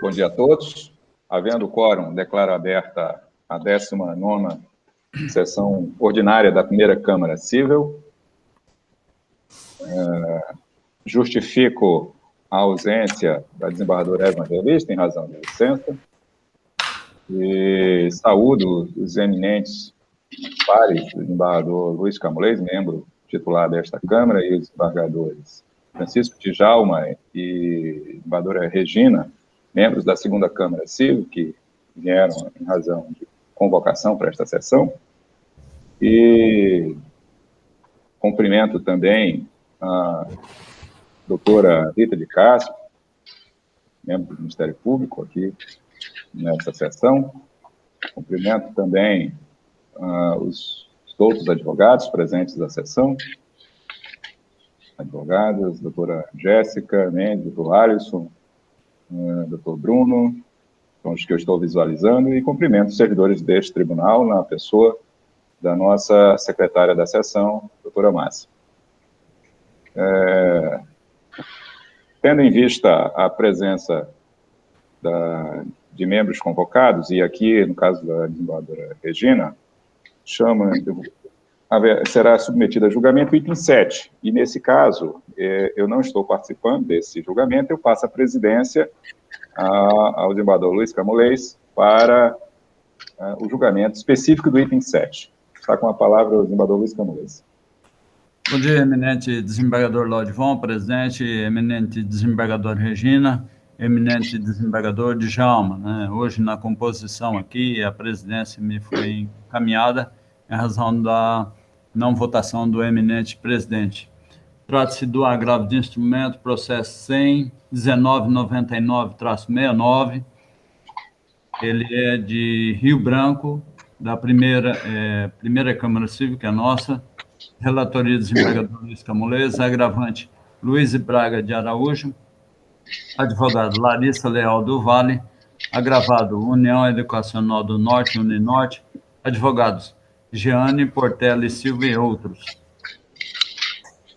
Bom dia a todos. Havendo quórum, declaro aberta a 19ª sessão ordinária da primeira Câmara Civil. Justifico a ausência da desembargadora Evangelista, em razão de licença, e saúdo os eminentes pares do desembargador Luiz Camolês, membro titular desta Câmara, e os desembargadores Francisco Djalma e desembargadora Regina, membros da segunda Câmara Civil, que vieram em razão de convocação para esta sessão. E cumprimento também a doutora Rita de Castro, membro do Ministério Público, aqui nesta sessão. Cumprimento também os outros advogados presentes da sessão, advogadas, doutora Jéssica Mendes, doutor Alisson, doutor Bruno, são os que eu estou visualizando, e cumprimento os servidores deste tribunal, na pessoa da nossa secretária da sessão, doutora Márcia. Tendo em vista a presença de membros convocados, e aqui, no caso da desembargadora Regina, será submetido a julgamento o item 7, e nesse caso, eu não estou participando desse julgamento, eu passo a presidência ao desembargador Luiz Camolês para o julgamento específico do item 7. Está com a palavra o desembargador Luiz Camolês. Bom dia, eminente desembargador Lodivon, presidente, eminente desembargador Regina, eminente desembargador Djalma, né? Hoje, na composição aqui, a presidência me foi encaminhada em razão da não votação do eminente presidente. Trata-se do agravo de instrumento, processo 100-1999-69. Ele é de Rio Branco, da primeira Câmara Civil, que é a nossa. Relatoria do desembargador Luiz Camolês, agravante Luiz Braga de Araújo, advogado Larissa Leal do Vale, agravado União Educacional do Norte, Uninorte, advogados Jeane Portela e Silva e outros.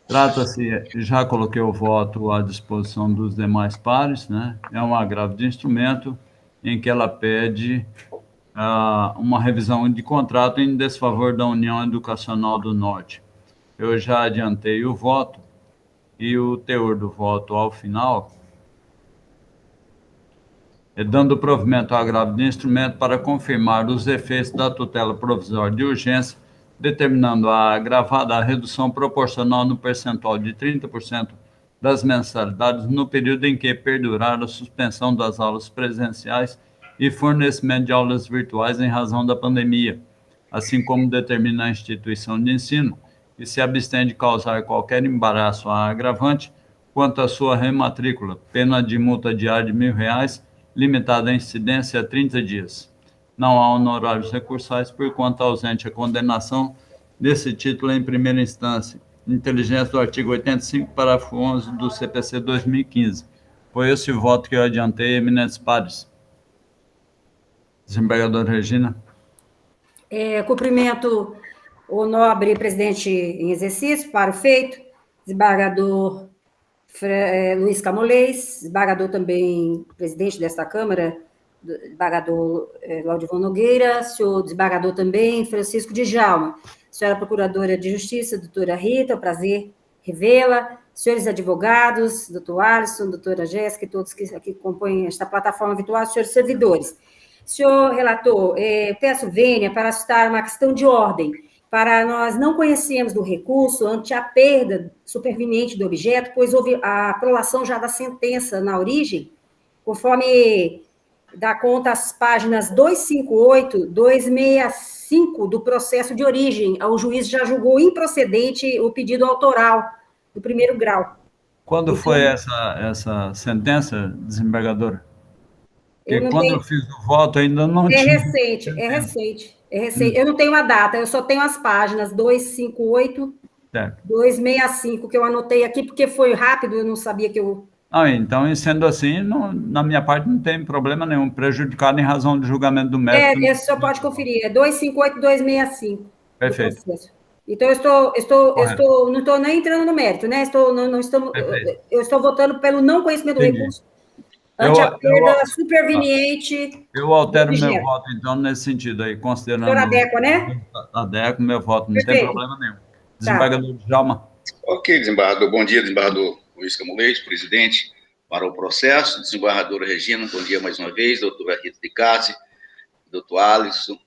Trata-se, já coloquei o voto à disposição dos demais pares, né? É um agravo de instrumento em que ela pede uma revisão de contrato em desfavor da União Educacional do Norte. Eu já adiantei o voto e o teor do voto ao final é dando provimento ao agravo de instrumento para confirmar os efeitos da tutela provisória de urgência, determinando a agravada a redução proporcional no percentual de 30% das mensalidades no período em que perdurar a suspensão das aulas presenciais e fornecimento de aulas virtuais em razão da pandemia, assim como determina a instituição de ensino e se abstém de causar qualquer embaraço à agravante quanto à sua rematrícula, pena de multa diária de R$1.000, limitada a incidência a 30 dias. Não há honorários recursais, porquanto ausente a condenação desse título em primeira instância. Inteligência do artigo 85, parágrafo 11 do CPC 2015. Foi esse o voto que eu adiantei, eminentes pares. Desembargadora Regina. Cumprimento o nobre presidente em exercício, para o feito, desembargador Luiz Camolês, desembargador também presidente desta Câmara, desembargador Lodivon Nogueira, senhor desembargador também Francisco Djalma, senhora procuradora de Justiça, doutora Rita, prazer revê-la, senhores advogados, doutor Alisson, doutora Jéssica e todos que compõem esta plataforma virtual, senhores servidores. Senhor relator, peço vênia para citar uma questão de ordem. Para nós não conhecemos do recurso ante a perda superveniente do objeto, pois houve a prolação já da sentença na origem, conforme dá conta as páginas 258, 265 do processo de origem. O juiz já julgou improcedente o pedido autoral do primeiro grau. Quando foi essa sentença, desembargador? Porque quando eu fiz o voto ainda não tinha. É recente. Eu não tenho a data, eu só tenho as páginas 258, certo. 265, que eu anotei aqui, porque foi rápido, eu não sabia que eu... Então, sendo assim, na minha parte não tem problema nenhum, prejudicado em razão do julgamento do mérito. Esse só pode conferir, é 258, 265. Perfeito. Então, não estou nem entrando no mérito, né? Eu estou votando pelo não conhecimento do recurso. ante a perda superveniente. Eu altero meu voto, então, nesse sentido aí, considerando... Senhor Adeco, né? Adeco, meu voto, não tem problema nenhum. Desembargador Djalma. Ok, desembargador. Bom dia, desembargador Luiz Camolês, presidente, para o processo. Desembargadora Regina, bom dia mais uma vez. Doutora Rita de Cássia, doutor Alisson,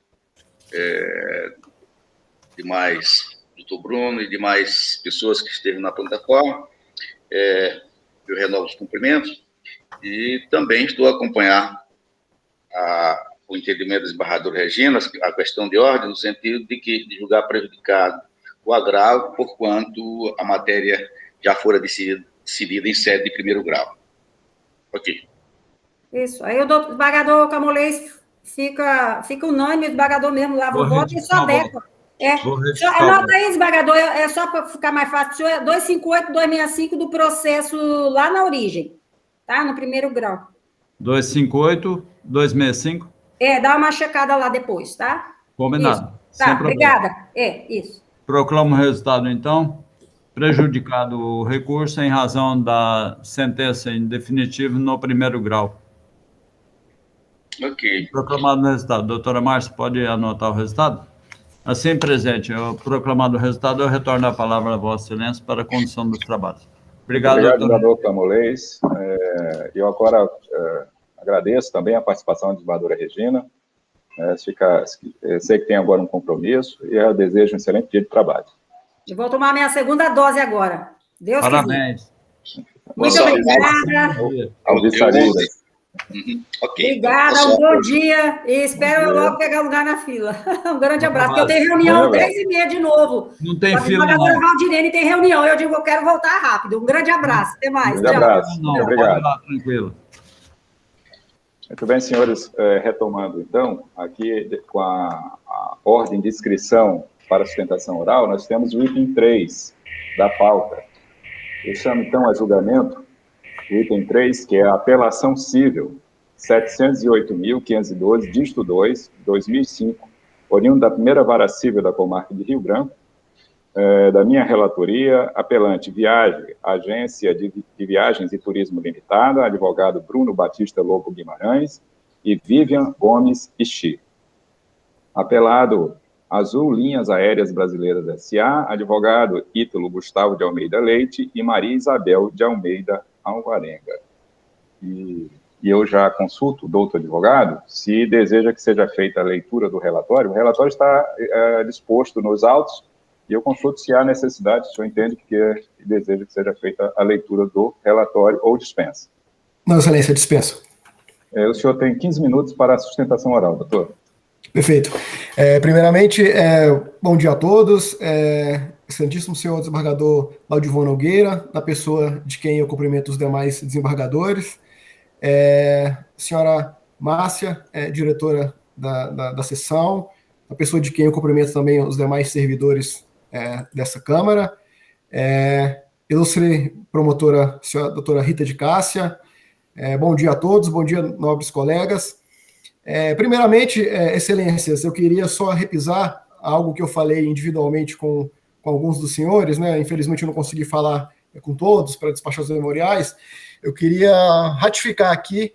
demais, doutor Bruno e demais pessoas que esteve na plataforma. Eu renovo os cumprimentos e também estou a acompanhar o entendimento da desembargadora Regina, a questão de ordem, no sentido de julgar prejudicado o agravo, porquanto a matéria já fora decidida em sede de primeiro grau. Ok. Isso. Aí o desembargador Camolês fica unânime, o desembargador mesmo lava o voto e só adequa. Anota aí, desembargador, é só para ficar mais fácil, 258-265 do processo lá na origem, tá? No primeiro grau. 258-265? Dá uma checada lá depois, tá? Combinado. Isso. Tá, obrigada. Isso. Proclamo o resultado, então. Prejudicado o recurso em razão da sentença em definitivo no primeiro grau. Ok. Proclamado o resultado. Doutora Márcia, pode anotar o resultado? Assim, presidente, proclamado o resultado, eu retorno a palavra a Vossa Excelência para a condução dos trabalhos. Obrigado, desembargador Camolês. Eu agora agradeço também a participação da desembargadora Regina. Sei que tem agora um compromisso e eu desejo um excelente dia de trabalho. Eu vou tomar minha segunda dose agora. Deus Parabéns. Quiser. Muito obrigada. Auditoria. Okay. Obrigada, um bom dia e espero logo pegar lugar na fila. Um grande abraço, porque eu tenho reunião às 10h30 de novo. Não tem fila, não. A Valdirene tem reunião, eu digo, eu quero voltar rápido. Um grande abraço, até mais. Um grande abraço, não, obrigado. Lá, tranquilo. Muito bem, senhores, retomando então, aqui com a ordem de inscrição para a sustentação oral, nós temos o item 3 da pauta. Eu chamo então a julgamento o item 3, que é a apelação civil 708.512, dígito 2, 2005, oriundo da primeira vara civil da comarca de Rio Branco, da minha relatoria, apelante Viagem, Agência de Viagens e Turismo Limitada, advogado Bruno Batista Lobo Guimarães e Vivian Gomes Ixi. Apelado Azul Linhas Aéreas Brasileiras S.A., advogado Ítalo Gustavo de Almeida Leite e Maria Isabel de Almeida Alvarenga. E eu já consulto o doutor advogado se deseja que seja feita a leitura do relatório. O relatório está disposto nos autos e eu consulto se há necessidade, se o senhor entende que deseja que seja feita a leitura do relatório ou dispensa. Não, excelência, dispensa. O senhor tem 15 minutos para a sustentação oral, doutor. Perfeito. Primeiramente, bom dia a todos. Excelentíssimo senhor desembargador Laudivon Nogueira, na pessoa de quem eu cumprimento os demais desembargadores. Senhora Márcia, diretora da sessão, a pessoa de quem eu cumprimento também os demais servidores dessa Câmara. Ilustre promotora, senhora doutora Rita de Cássia. Bom dia a todos, bom dia, nobres colegas. Primeiramente, excelências, eu queria só repisar algo que eu falei individualmente com alguns dos senhores, né? Infelizmente eu não consegui falar com todos para despachar os memoriais. Eu queria ratificar aqui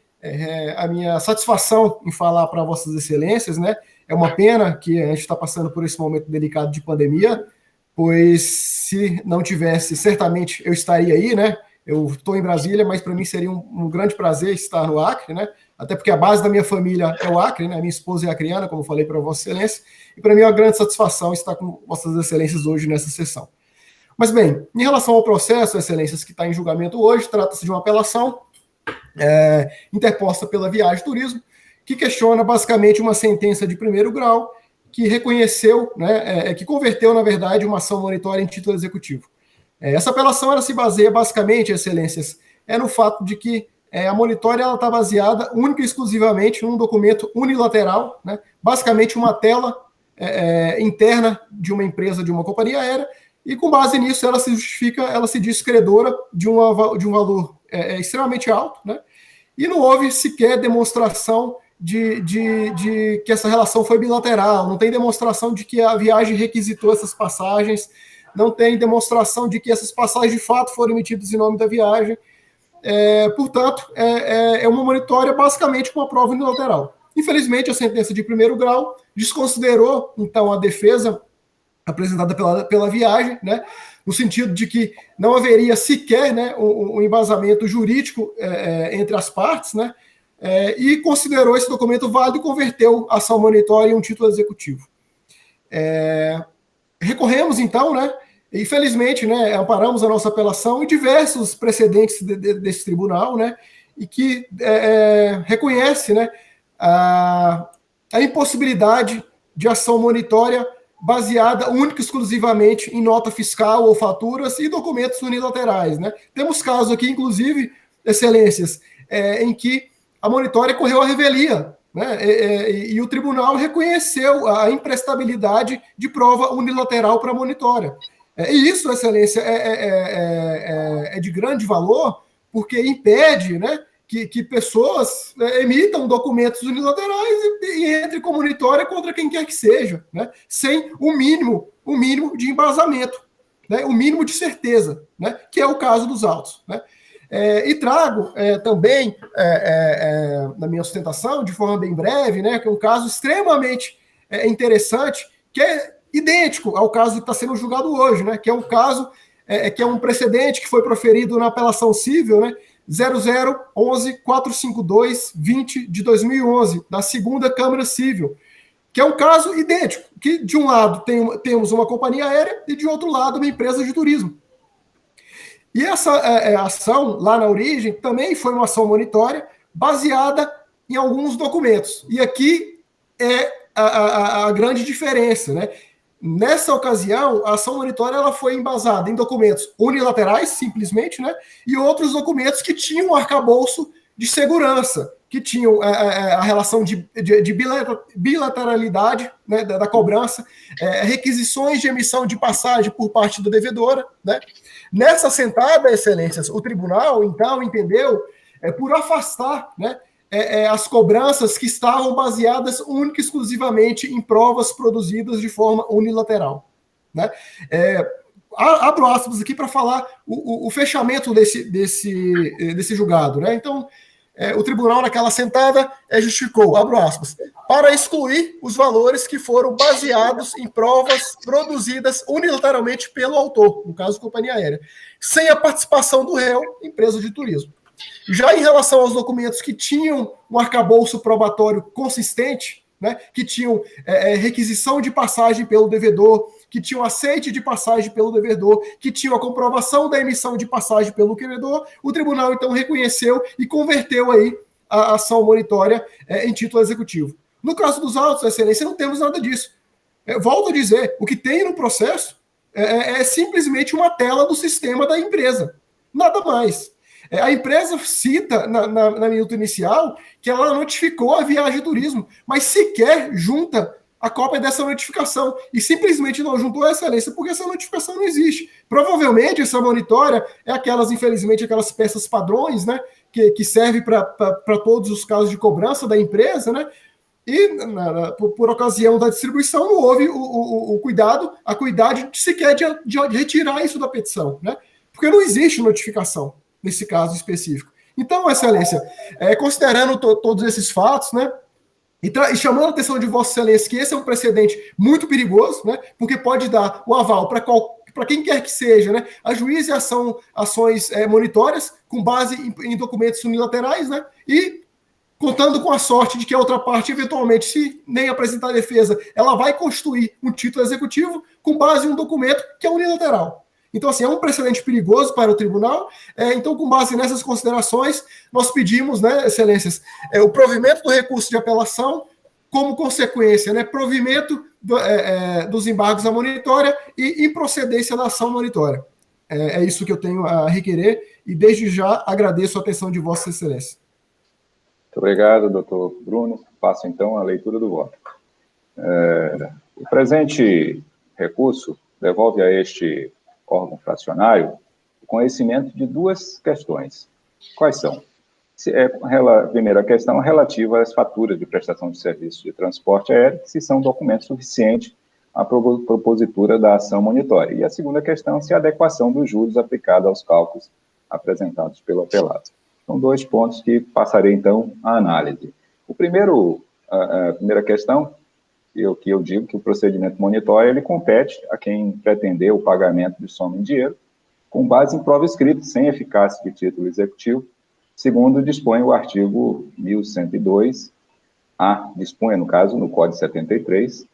a minha satisfação em falar para vossas excelências, né? É uma pena que a gente está passando por esse momento delicado de pandemia, pois se não tivesse, certamente eu estaria aí, né? Eu estou em Brasília, mas para mim seria um grande prazer estar no Acre, né? Até porque a base da minha família é o Acre, né? Minha esposa é acriana, como falei para Vossa Excelência, e para mim é uma grande satisfação estar com Vossas Excelências hoje nessa sessão. Mas bem, em relação ao processo, Excelências, que está em julgamento hoje, trata-se de uma apelação interposta pela Viagem Turismo, que questiona basicamente uma sentença de primeiro grau que reconheceu, né, que converteu, na verdade, uma ação monitória em título executivo. Essa apelação ela se baseia basicamente, Excelências, no fato de que a monitória está baseada única e exclusivamente num documento unilateral, né, basicamente uma tela interna de uma empresa, de uma companhia aérea, e com base nisso ela se justifica, ela se diz credora de um valor extremamente alto, né, e não houve sequer demonstração de que essa relação foi bilateral, não tem demonstração de que a viagem requisitou essas passagens, não tem demonstração de que essas passagens de fato foram emitidas em nome da viagem. Portanto, é uma monitória basicamente com uma prova unilateral. Infelizmente, a sentença de primeiro grau desconsiderou, então, a defesa apresentada pela Viagem, né, no sentido de que não haveria sequer, né, um embasamento jurídico entre as partes, né, e considerou esse documento válido e converteu a ação monitória em um título executivo. Recorremos, então, né, e felizmente, né, amparamos a nossa apelação em diversos precedentes desse tribunal, né, e que reconhece, né, a impossibilidade de ação monitória baseada única e exclusivamente em nota fiscal ou faturas e documentos unilaterais, né? Temos casos aqui, inclusive, excelências, em que a monitória correu a revelia, né? E o tribunal reconheceu a imprestabilidade de prova unilateral para a monitória. E isso, excelência, é de grande valor, porque impede, né, que pessoas emitam documentos unilaterais e entrem com monitória contra quem quer que seja, né, sem o mínimo de embasamento, né, o mínimo de certeza, né, que é o caso dos autos, né. E trago também, na minha sustentação, de forma bem breve, né, que é um caso extremamente interessante, que é idêntico ao caso que está sendo julgado hoje, né, que é um caso, que é um precedente que foi proferido na apelação civil, né, 0011-452-20 de 2011, da segunda Câmara Civil, que é um caso idêntico, que de um lado temos uma companhia aérea e de outro lado uma empresa de turismo. E essa ação, lá na origem, também foi uma ação monitória baseada em alguns documentos. E aqui é a grande diferença, né? Nessa ocasião, a ação monitória ela foi embasada em documentos unilaterais, simplesmente, né? E outros documentos que tinham um arcabouço de segurança, que tinham a relação de bilateralidade, né, da cobrança, requisições de emissão de passagem por parte da devedora, né? Nessa sentada, excelências, o tribunal, então, entendeu por afastar, né, as cobranças que estavam baseadas única e exclusivamente em provas produzidas de forma unilateral, né? Abro aspas aqui para falar o fechamento desse julgado, né? Então, o tribunal, naquela sentada, justificou, abro aspas, para excluir os valores que foram baseados em provas produzidas unilateralmente pelo autor, no caso, companhia aérea, sem a participação do réu, empresa de turismo. Já em relação aos documentos que tinham um arcabouço probatório consistente, né, que tinham requisição de passagem pelo devedor, que tinham aceite de passagem pelo devedor, que tinham a comprovação da emissão de passagem pelo credor, o tribunal, então, reconheceu e converteu aí a ação monitória em título executivo. No caso dos autos, excelência, não temos nada disso. Volto a dizer, o que tem no processo é simplesmente uma tela do sistema da empresa. Nada mais. A empresa cita na minuta inicial que ela notificou a Viagem Turismo, mas sequer junta a cópia dessa notificação e simplesmente não juntou a excelência porque essa notificação não existe. Provavelmente essa monitória infelizmente, aquelas peças padrões, né, que serve para todos os casos de cobrança da empresa, né, e por ocasião da distribuição não houve o cuidado, a cuidade sequer de retirar isso da petição, né, porque não existe notificação nesse caso específico. Então, excelência, considerando todos esses fatos, né, e chamando a atenção de Vossa Excelência que esse é um precedente muito perigoso, né, porque pode dar o aval para quem quer que seja, né, ajuize ações monitórias com base em documentos unilaterais, né, e contando com a sorte de que a outra parte, eventualmente, se nem apresentar a defesa, ela vai constituir um título executivo com base em um documento que é unilateral. Então, assim, é um precedente perigoso para o tribunal. Então, com base nessas considerações, nós pedimos, né, excelências, o provimento do recurso de apelação, como consequência, né, provimento dos embargos à monitória e improcedência da ação monitória. É isso que eu tenho a requerer e, desde já, agradeço a atenção de Vossa Excelência. Muito obrigado, doutor Bruno. Passo, então, a leitura do voto. O presente recurso devolve a este órgão fracionário o conhecimento de duas questões. Quais são? A primeira questão relativa às faturas de prestação de serviços de transporte aéreo, se são documentos suficientes à propositura da ação monitória. E a segunda questão, se a adequação dos juros aplicada aos cálculos apresentados pelo apelado. São 2 pontos que passarei, então, à análise. A primeira questão, que eu digo que o procedimento monitório, ele compete a quem pretender o pagamento de soma em dinheiro, com base em prova escrita, sem eficácia de título executivo, segundo dispõe o artigo 1102-A, dispunha, no caso, no Código 73,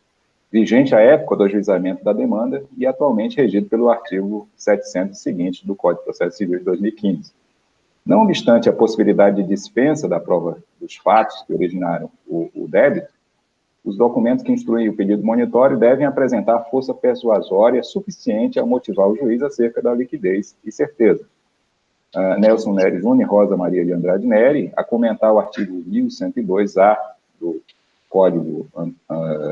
vigente à época do ajuizamento da demanda e atualmente regido pelo artigo 700 seguinte do Código de Processo Civil de 2015. Não obstante a possibilidade de dispensa da prova dos fatos que originaram o débito, os documentos que instruem o pedido monitório devem apresentar força persuasória suficiente a motivar o juiz acerca da liquidez e certeza. Nelson Nery Júnior e Rosa Maria de Andrade Nery, a comentar o artigo 1102-A do Código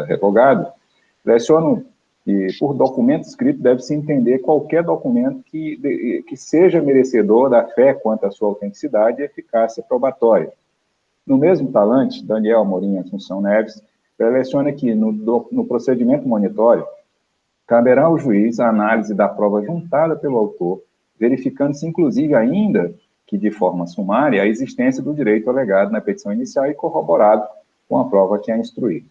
revogado, lecionam que, por documento escrito, deve-se entender qualquer documento que seja merecedor da fé quanto à sua autenticidade e eficácia probatória. No mesmo talante, Daniel Amorim Assunção Neves releciona que, no procedimento monitório, caberá ao juiz a análise da prova juntada pelo autor, verificando-se, inclusive, ainda que de forma sumária, a existência do direito alegado na petição inicial e corroborado com a prova que a instruir.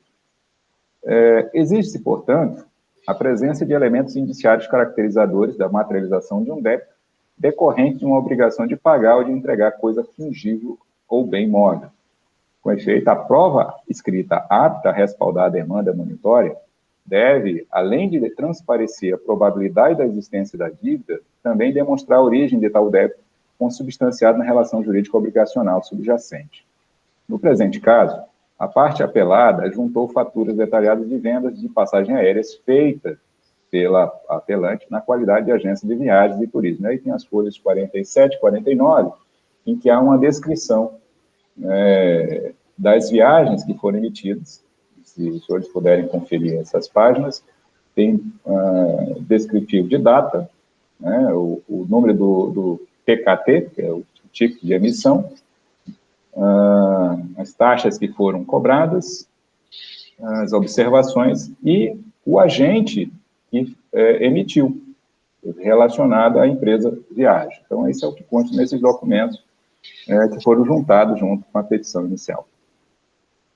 Exige-se, portanto, a presença de elementos indiciários caracterizadores da materialização de um débito decorrente de uma obrigação de pagar ou de entregar coisa fungível ou bem móvel. Com efeito, a prova escrita apta a respaldar a demanda monitória deve, além de transparecer a probabilidade da existência da dívida, também demonstrar a origem de tal débito consubstanciado na relação jurídica obrigacional subjacente. No presente caso, a parte apelada juntou faturas detalhadas de vendas de passagens aéreas feitas pela apelante na qualidade de agência de viagens e turismo. Aí tem as folhas 47 e 49, em que há uma descrição das viagens que foram emitidas. Se os senhores puderem conferir essas páginas, tem descritivo de data, o número do PKT, que é o ticket de emissão, as taxas que foram cobradas, as observações e o agente que emitiu, relacionado à empresa viagem. Então, esse é o que consta nesses documentos que foram juntados junto com a petição inicial.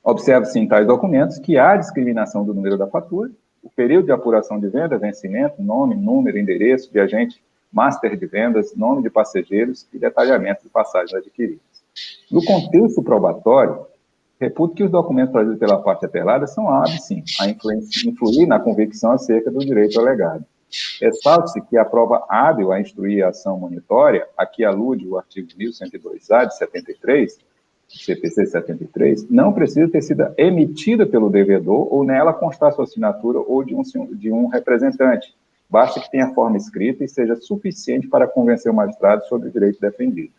Observa-se em tais documentos que há discriminação do número da fatura, o período de apuração de venda, vencimento, nome, número, endereço de agente, master de vendas, nome de passageiros e detalhamento de passagens adquiridas. No contexto probatório, reputo que os documentos trazidos pela parte apelada são hábeis, sim, a influir na convicção acerca do direito alegado. Ressalta-se que a prova hábil a instruir a ação monitória, aqui alude o artigo 1102-A de 73, CPC 73, não precisa ter sido emitida pelo devedor ou nela constar sua assinatura ou de um representante. Basta que tenha forma escrita e seja suficiente para convencer o magistrado sobre o direito defendido.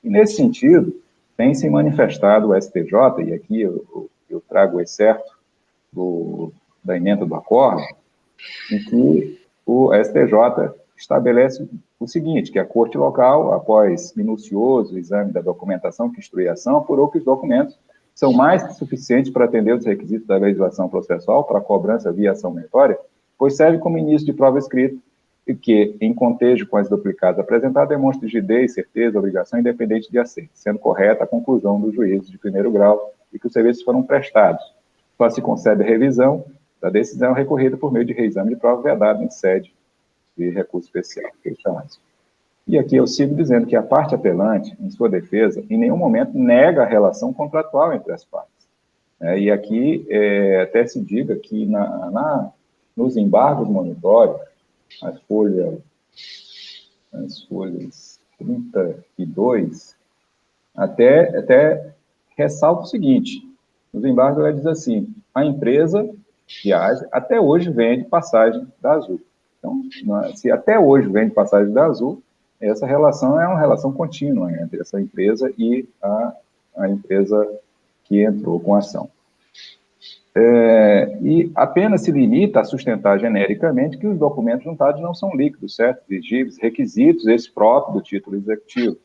E, nesse sentido, tem se manifestado o STJ, e aqui eu trago o excerto da emenda do acordo, em que o STJ estabelece o seguinte, que a corte local, após minucioso exame da documentação que instrui a ação, apurou que os documentos são mais que suficientes para atender os requisitos da legislação processual para a cobrança via ação meritória, pois serve como início de prova escrita e que, em contejo com as duplicadas apresentadas, demonstra rigidez, certeza, obrigação independente de acerto, sendo correta a conclusão do juízo de primeiro grau e que os serviços foram prestados. Só se concede a revisão da decisão recorrida por meio de reexame de prova vedado em sede de recurso especial. E aqui eu sigo dizendo que a parte apelante, em sua defesa, em nenhum momento nega a relação contratual entre as partes. E aqui até se diga que nos embargos monitórios, as folhas 32, até ressalta o seguinte, nos embargos ela diz assim, a empresa viagem até hoje vende passagem da Azul. Então, se até hoje vende passagem da Azul, essa relação é uma relação contínua entre essa empresa e a empresa que entrou com a ação. E apenas se limita a sustentar genericamente que os documentos juntados não são líquidos, certo? Exigíveis, requisitos, esse próprio do título executivo.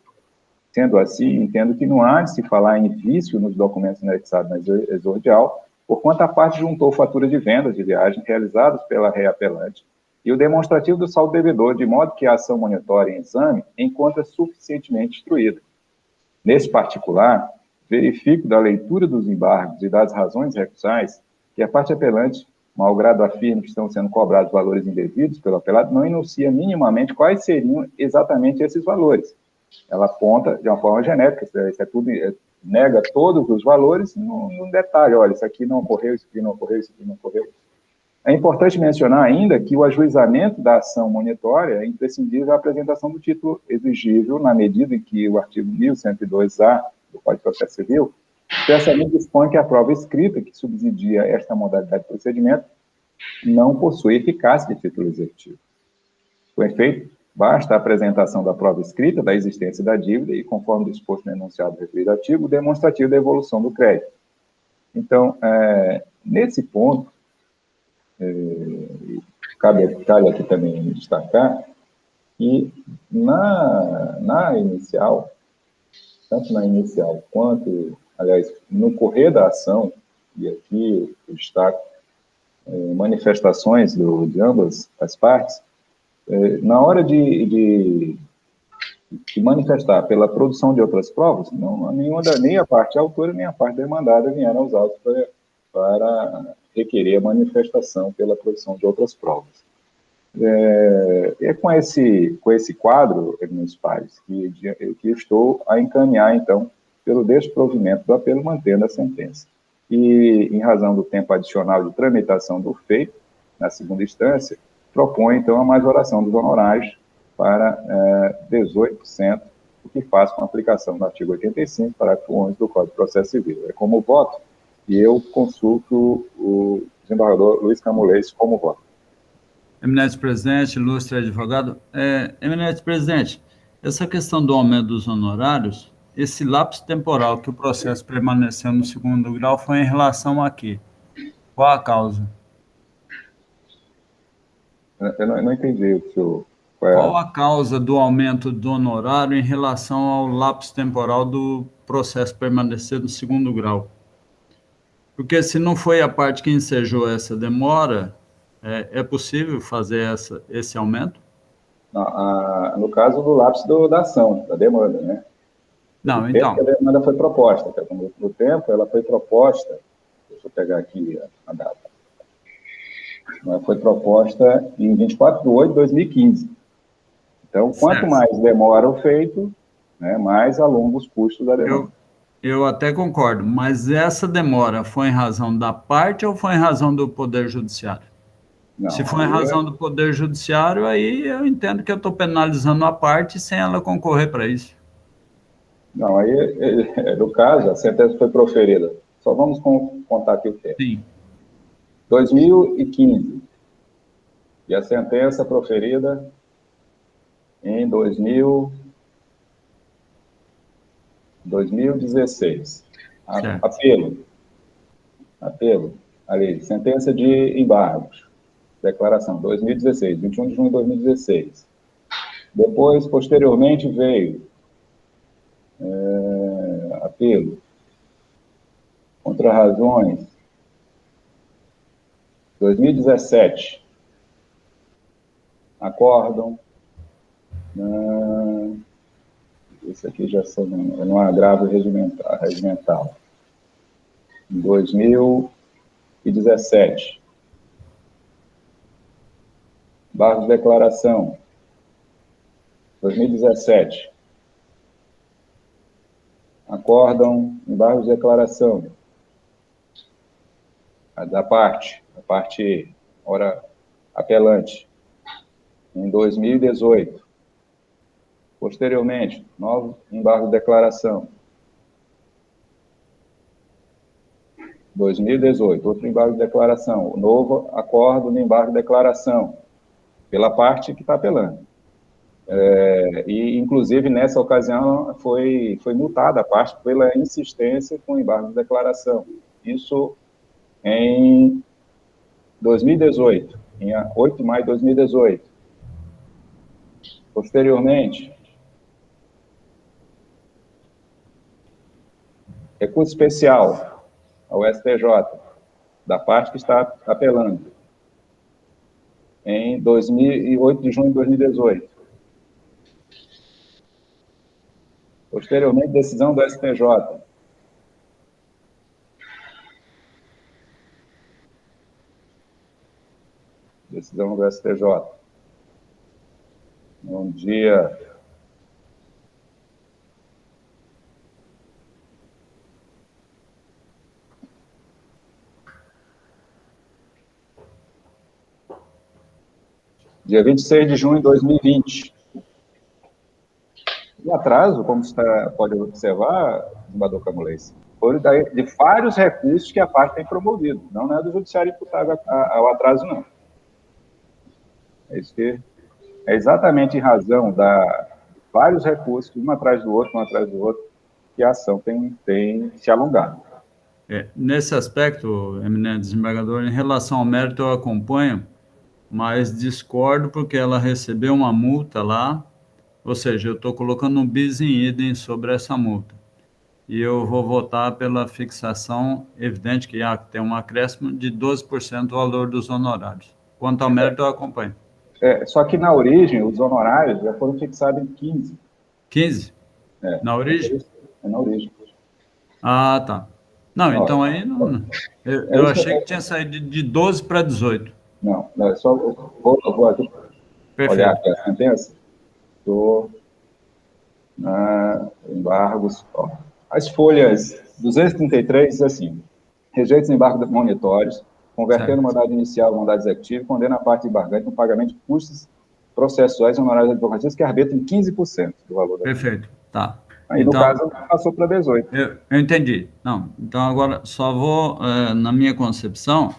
Sendo assim, entendo que não há de se falar em vício nos documentos anexados na exordial, porquanto a parte juntou faturas de vendas de viagem realizadas pela reapelante, e o demonstrativo do saldo devedor, de modo que a ação monitória em exame encontra suficientemente instruída. Nesse particular, verifico da leitura dos embargos e das razões recusais que a parte apelante, malgrado afirme que estão sendo cobrados valores indevidos pelo apelado, não enuncia minimamente quais seriam exatamente esses valores. Ela aponta de uma forma genérica, isso é tudo, nega todos os valores num detalhe, olha, isso aqui não ocorreu, isso aqui não ocorreu, isso aqui não ocorreu. É importante mencionar ainda que o ajuizamento da ação monitória é imprescindível à apresentação do título exigível, na medida em que o artigo 1102-A do Código de Processo Civil expressamente dispõe que a prova escrita que subsidia esta modalidade de procedimento não possui eficácia de título executivo. Com efeito, basta a apresentação da prova escrita da existência da dívida e, conforme disposto no enunciado referido artigo, demonstrativo da evolução do crédito. Então, nesse ponto, cabe aqui também destacar que na inicial, tanto na inicial quanto, aliás, no correr da ação, e aqui eu destaco manifestações de ambas as partes, na hora de manifestar pela produção de outras provas, nem a parte autora nem a parte demandada vieram aos autos para requerer a manifestação pela produção de outras provas. É com esse quadro, meus pares, que eu estou a encaminhar, então, pelo desprovimento do apelo, mantendo a sentença. E, em razão do tempo adicional de tramitação do feito, na segunda instância, propõe, então, a majoração dos honorários para 18%, o que faz com a aplicação do artigo 85, parágrafo 11 do Código de Processo Civil. É como voto, e eu consulto o desembargador Luiz Camolês como voto. Eminente presidente, ilustre advogado. Eminente presidente, essa questão do aumento dos honorários, esse lapso temporal que o processo permaneceu no segundo grau foi em relação a quê? Qual a causa? Eu não entendi o senhor. Qual a causa do aumento do honorário em relação ao lapso temporal do processo permanecer no segundo grau? Porque se não foi a parte que ensejou essa demora, é possível fazer esse aumento? No caso do lapso da ação, da demanda, né? Não, então. A demanda foi proposta, no tempo ela foi proposta, deixa eu pegar aqui a data, ela foi proposta em 24 de 8 de 2015. Então, quanto mais demora o feito, né, mais alonga os custos da demanda. Eu até concordo, mas essa demora foi em razão da parte ou foi em razão do Poder Judiciário? Não, se for em razão do Poder Judiciário, aí eu entendo que eu estou penalizando a parte sem ela concorrer para isso. Não, aí, no caso, a sentença foi proferida. Só vamos contar aqui o que é. Sim. 2015. E a sentença proferida em 2016. Apelo. Ali, sentença de embargos. Declaração, 2016, 21 de junho de 2016. Depois, posteriormente, veio apelo contra razões, 2017. Acórdão. Esse aqui já são no agravo regimental. Em 2017. Barros de declaração, 2017. Acórdão em barros de declaração. A parte hora apelante, em 2018. Posteriormente, novo embargo de declaração. 2018, outro embargo de declaração. O novo acordo no embargo de declaração, pela parte que está apelando. E, inclusive, nessa ocasião, foi multada a parte pela insistência com o embargo de declaração. Isso em 2018, em 8 de maio de 2018. Posteriormente, recurso especial ao STJ, da parte que está apelando. em 8 de junho de 2018. Posteriormente, decisão do STJ. Decisão do STJ. No dia 26 de junho de 2020. O atraso, como você pode observar, desembargador Camolês, foi de vários recursos que a parte tem promovido, não é do judiciário imputável ao atraso, não. É isso que é exatamente em razão da vários recursos, um atrás do outro, que a ação tem se alongado. Nesse aspecto, eminente desembargador, em relação ao mérito eu acompanho, mas discordo porque ela recebeu uma multa lá, ou seja, eu estou colocando um bis in idem sobre essa multa. E eu vou votar pela fixação, evidente que tem um acréscimo de 12% do valor dos honorários. Quanto ao mérito, eu acompanho. Só que na origem, os honorários já foram fixados em 15. 15? Na origem? É na origem. Ah, tá. Não, então aí não. Eu achei que tinha saído de 12 para 18. Não, é só eu vou aqui olhar aqui a sentença. Estou na embargos. Ó. As folhas 233 diz assim: rejeita os embargos monitórios, convertendo o mandado inicial em mandado executivo, condena a parte embargante no pagamento de custos processuais e honorários advocatícios que arbitram em 15% do valor da. Perfeito, tá. Aí, então, no caso, passou para 18. Eu entendi. Não, então agora só vou, na minha concepção,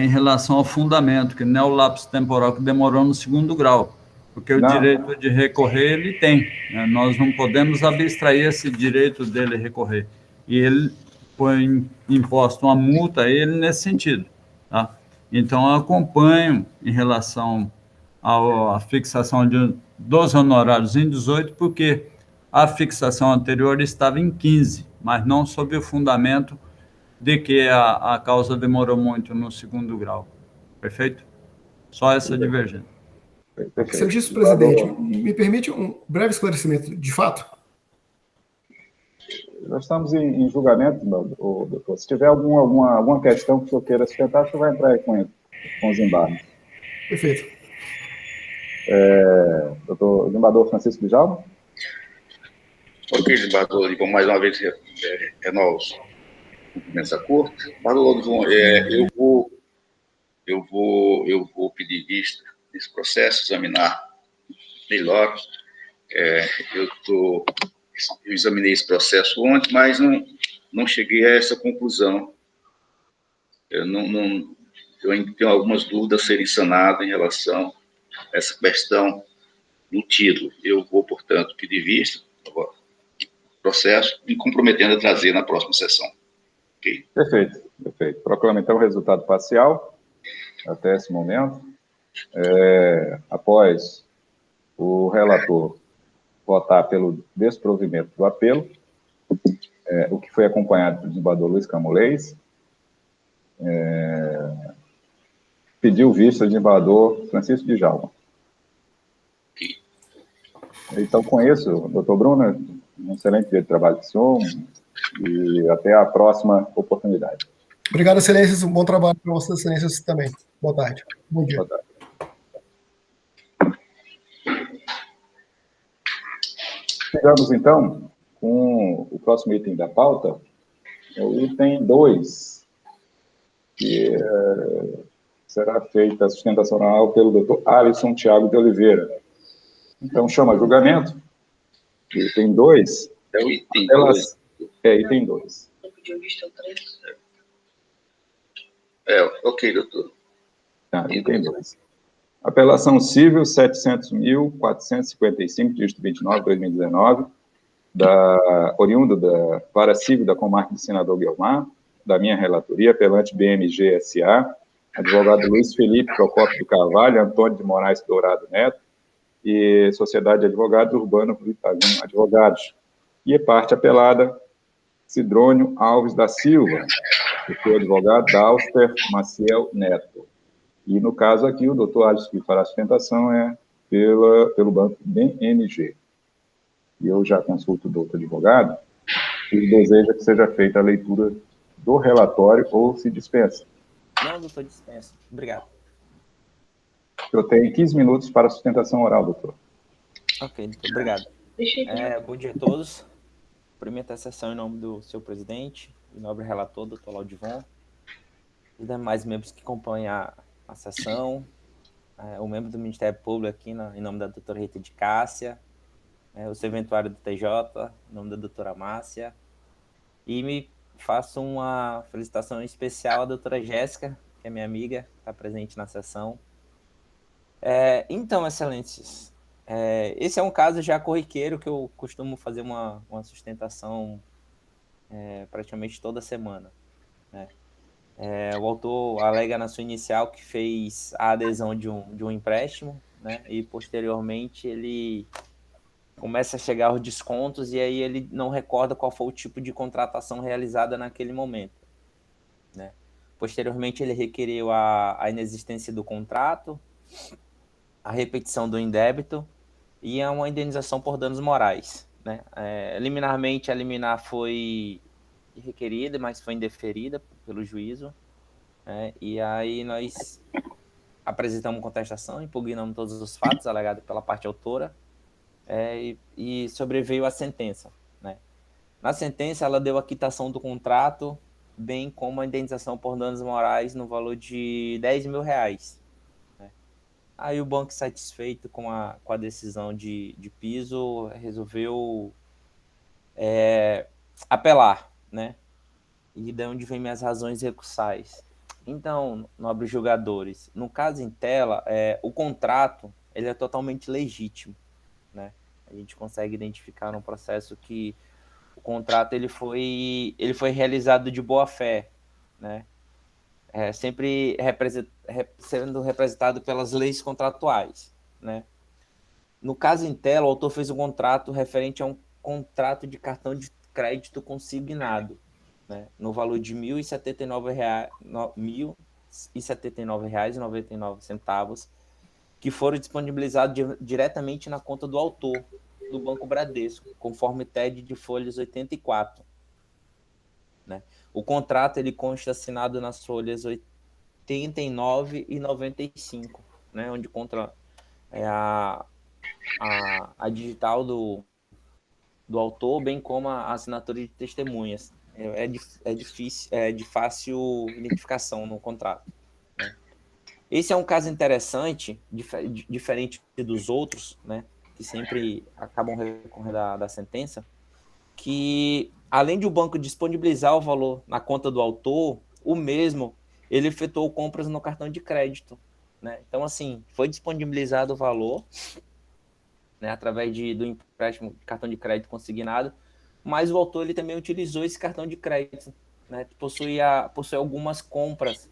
em relação ao fundamento, que não é o lapso temporal que demorou no segundo grau, porque o direito de recorrer ele tem, né? Nós não podemos abstrair esse direito dele recorrer. E ele põe imposto uma multa a ele nesse sentido. Tá? Então, eu acompanho em relação à fixação dos honorários em 18, porque a fixação anterior estava em 15, mas não sob o fundamento de que a causa demorou muito no segundo grau. Perfeito? Só essa divergência. Excelentíssimo presidente, me permite um breve esclarecimento de fato? Nós estamos em julgamento, doutor. Se tiver alguma questão que o senhor queira sustentar, o senhor vai entrar aí com os embargos. Perfeito. Doutor desembargador Francisco Djalma? Ok, desembargador, e vamos mais uma vez renovar os cumprimentos à corte. Desembargador, eu vou pedir vista nesse processo, examinar melhor. Eu examinei esse processo ontem, mas não cheguei a essa conclusão. Eu ainda tenho algumas dúvidas a serem sanadas em relação a essa questão no título. Eu vou, portanto, pedir vista do processo e comprometendo a trazer na próxima sessão. Okay? Perfeito. Proclamo, então, o resultado parcial até esse momento. Após o relator votar pelo desprovimento do apelo, o que foi acompanhado pelo desembargador Luiz Camolês, pediu vista ao desembargador Francisco Djalma. Então, com isso, doutor Bruno, um excelente dia de trabalho para o senhor e até a próxima oportunidade. Obrigado, excelências. Um bom trabalho para vossas excelências também. Boa tarde. Bom dia. Boa tarde. Chegamos, então, com o próximo item da pauta, o item 2, que será feita a sustentação oral pelo doutor Alisson Thiago de Oliveira. Então, chama a julgamento. Item 2. É o item 2. Item 2. Ok, doutor. Item 2. Apelação civil 700.455, dígito 29, 2019, oriundo da Vara Civil da Comarca de Senador Guiomar, da minha relatoria, apelante BMG S.A., advogado Luiz Felipe Procópio do Carvalho, Antônio de Moraes Dourado Neto, e Sociedade de Advogados Urbano Italiano Advogados. E parte apelada, Cidrônio Alves da Silva, que foi advogado Dalster Maciel Neto. E, no caso aqui, o doutor Alisson, que fará a sustentação, é pelo banco BMG. E eu já consulto o doutor advogado e deseja que seja feita a leitura do relatório ou se dispensa. Não, doutor, dispensa. Obrigado. Eu tenho 15 minutos para a sustentação oral, doutor. Ok, doutor, obrigado. Bom dia a todos. Cumprimento a sessão em nome do senhor presidente, o nobre relator, doutor Laudivon, e demais membros que compõem a sessão, o membro do Ministério Público aqui, em nome da doutora Rita de Cássia, o serventuário do TJ, em nome da doutora Márcia, e me faço uma felicitação especial à doutora Jéssica, que é minha amiga, está presente na sessão. Então, excelências, esse é um caso já corriqueiro que eu costumo fazer uma sustentação praticamente toda semana, né? O autor alega na sua inicial que fez a adesão de um empréstimo, né? E posteriormente ele começa a chegar aos descontos e aí ele não recorda qual foi o tipo de contratação realizada naquele momento, né? Posteriormente ele requeriu a inexistência do contrato, a repetição do indébito e uma indenização por danos morais, né? Liminarmente, a liminar foi requerida, mas foi indeferida pelo juízo, né? E aí nós apresentamos contestação, impugnamos todos os fatos alegados pela parte autora, e sobreveio a sentença, né? Na sentença, ela deu a quitação do contrato, bem como a indenização por danos morais no valor de R$10 mil. Aí o banco, satisfeito com a decisão de piso, resolveu apelar, né? E de onde vem minhas razões recursais. Então, nobres julgadores, no caso em tela, o contrato ele é totalmente legítimo, né? A gente consegue identificar no processo que o contrato ele foi realizado de boa fé, né? Sempre sendo representado pelas leis contratuais, né? No caso em tela, o autor fez um contrato referente a um contrato de cartão de crédito consignado, né, no valor de R$ 1.079,99, que foram disponibilizados diretamente na conta do autor, do Banco Bradesco, conforme TED de folhas 84. Né? O contrato ele consta assinado nas folhas 89 e 95, né, onde contra a digital do autor, bem como a assinatura de testemunhas. É de fácil identificação no contrato, né? Esse é um caso interessante, diferente dos outros, né, que sempre acabam recorrendo da sentença, que além de o banco disponibilizar o valor na conta do autor, o mesmo ele efetuou compras no cartão de crédito, né? Então, assim, foi disponibilizado o valor, né, através do empréstimo de cartão de crédito consignado, mas o autor ele também utilizou esse cartão de crédito, né, que possui algumas compras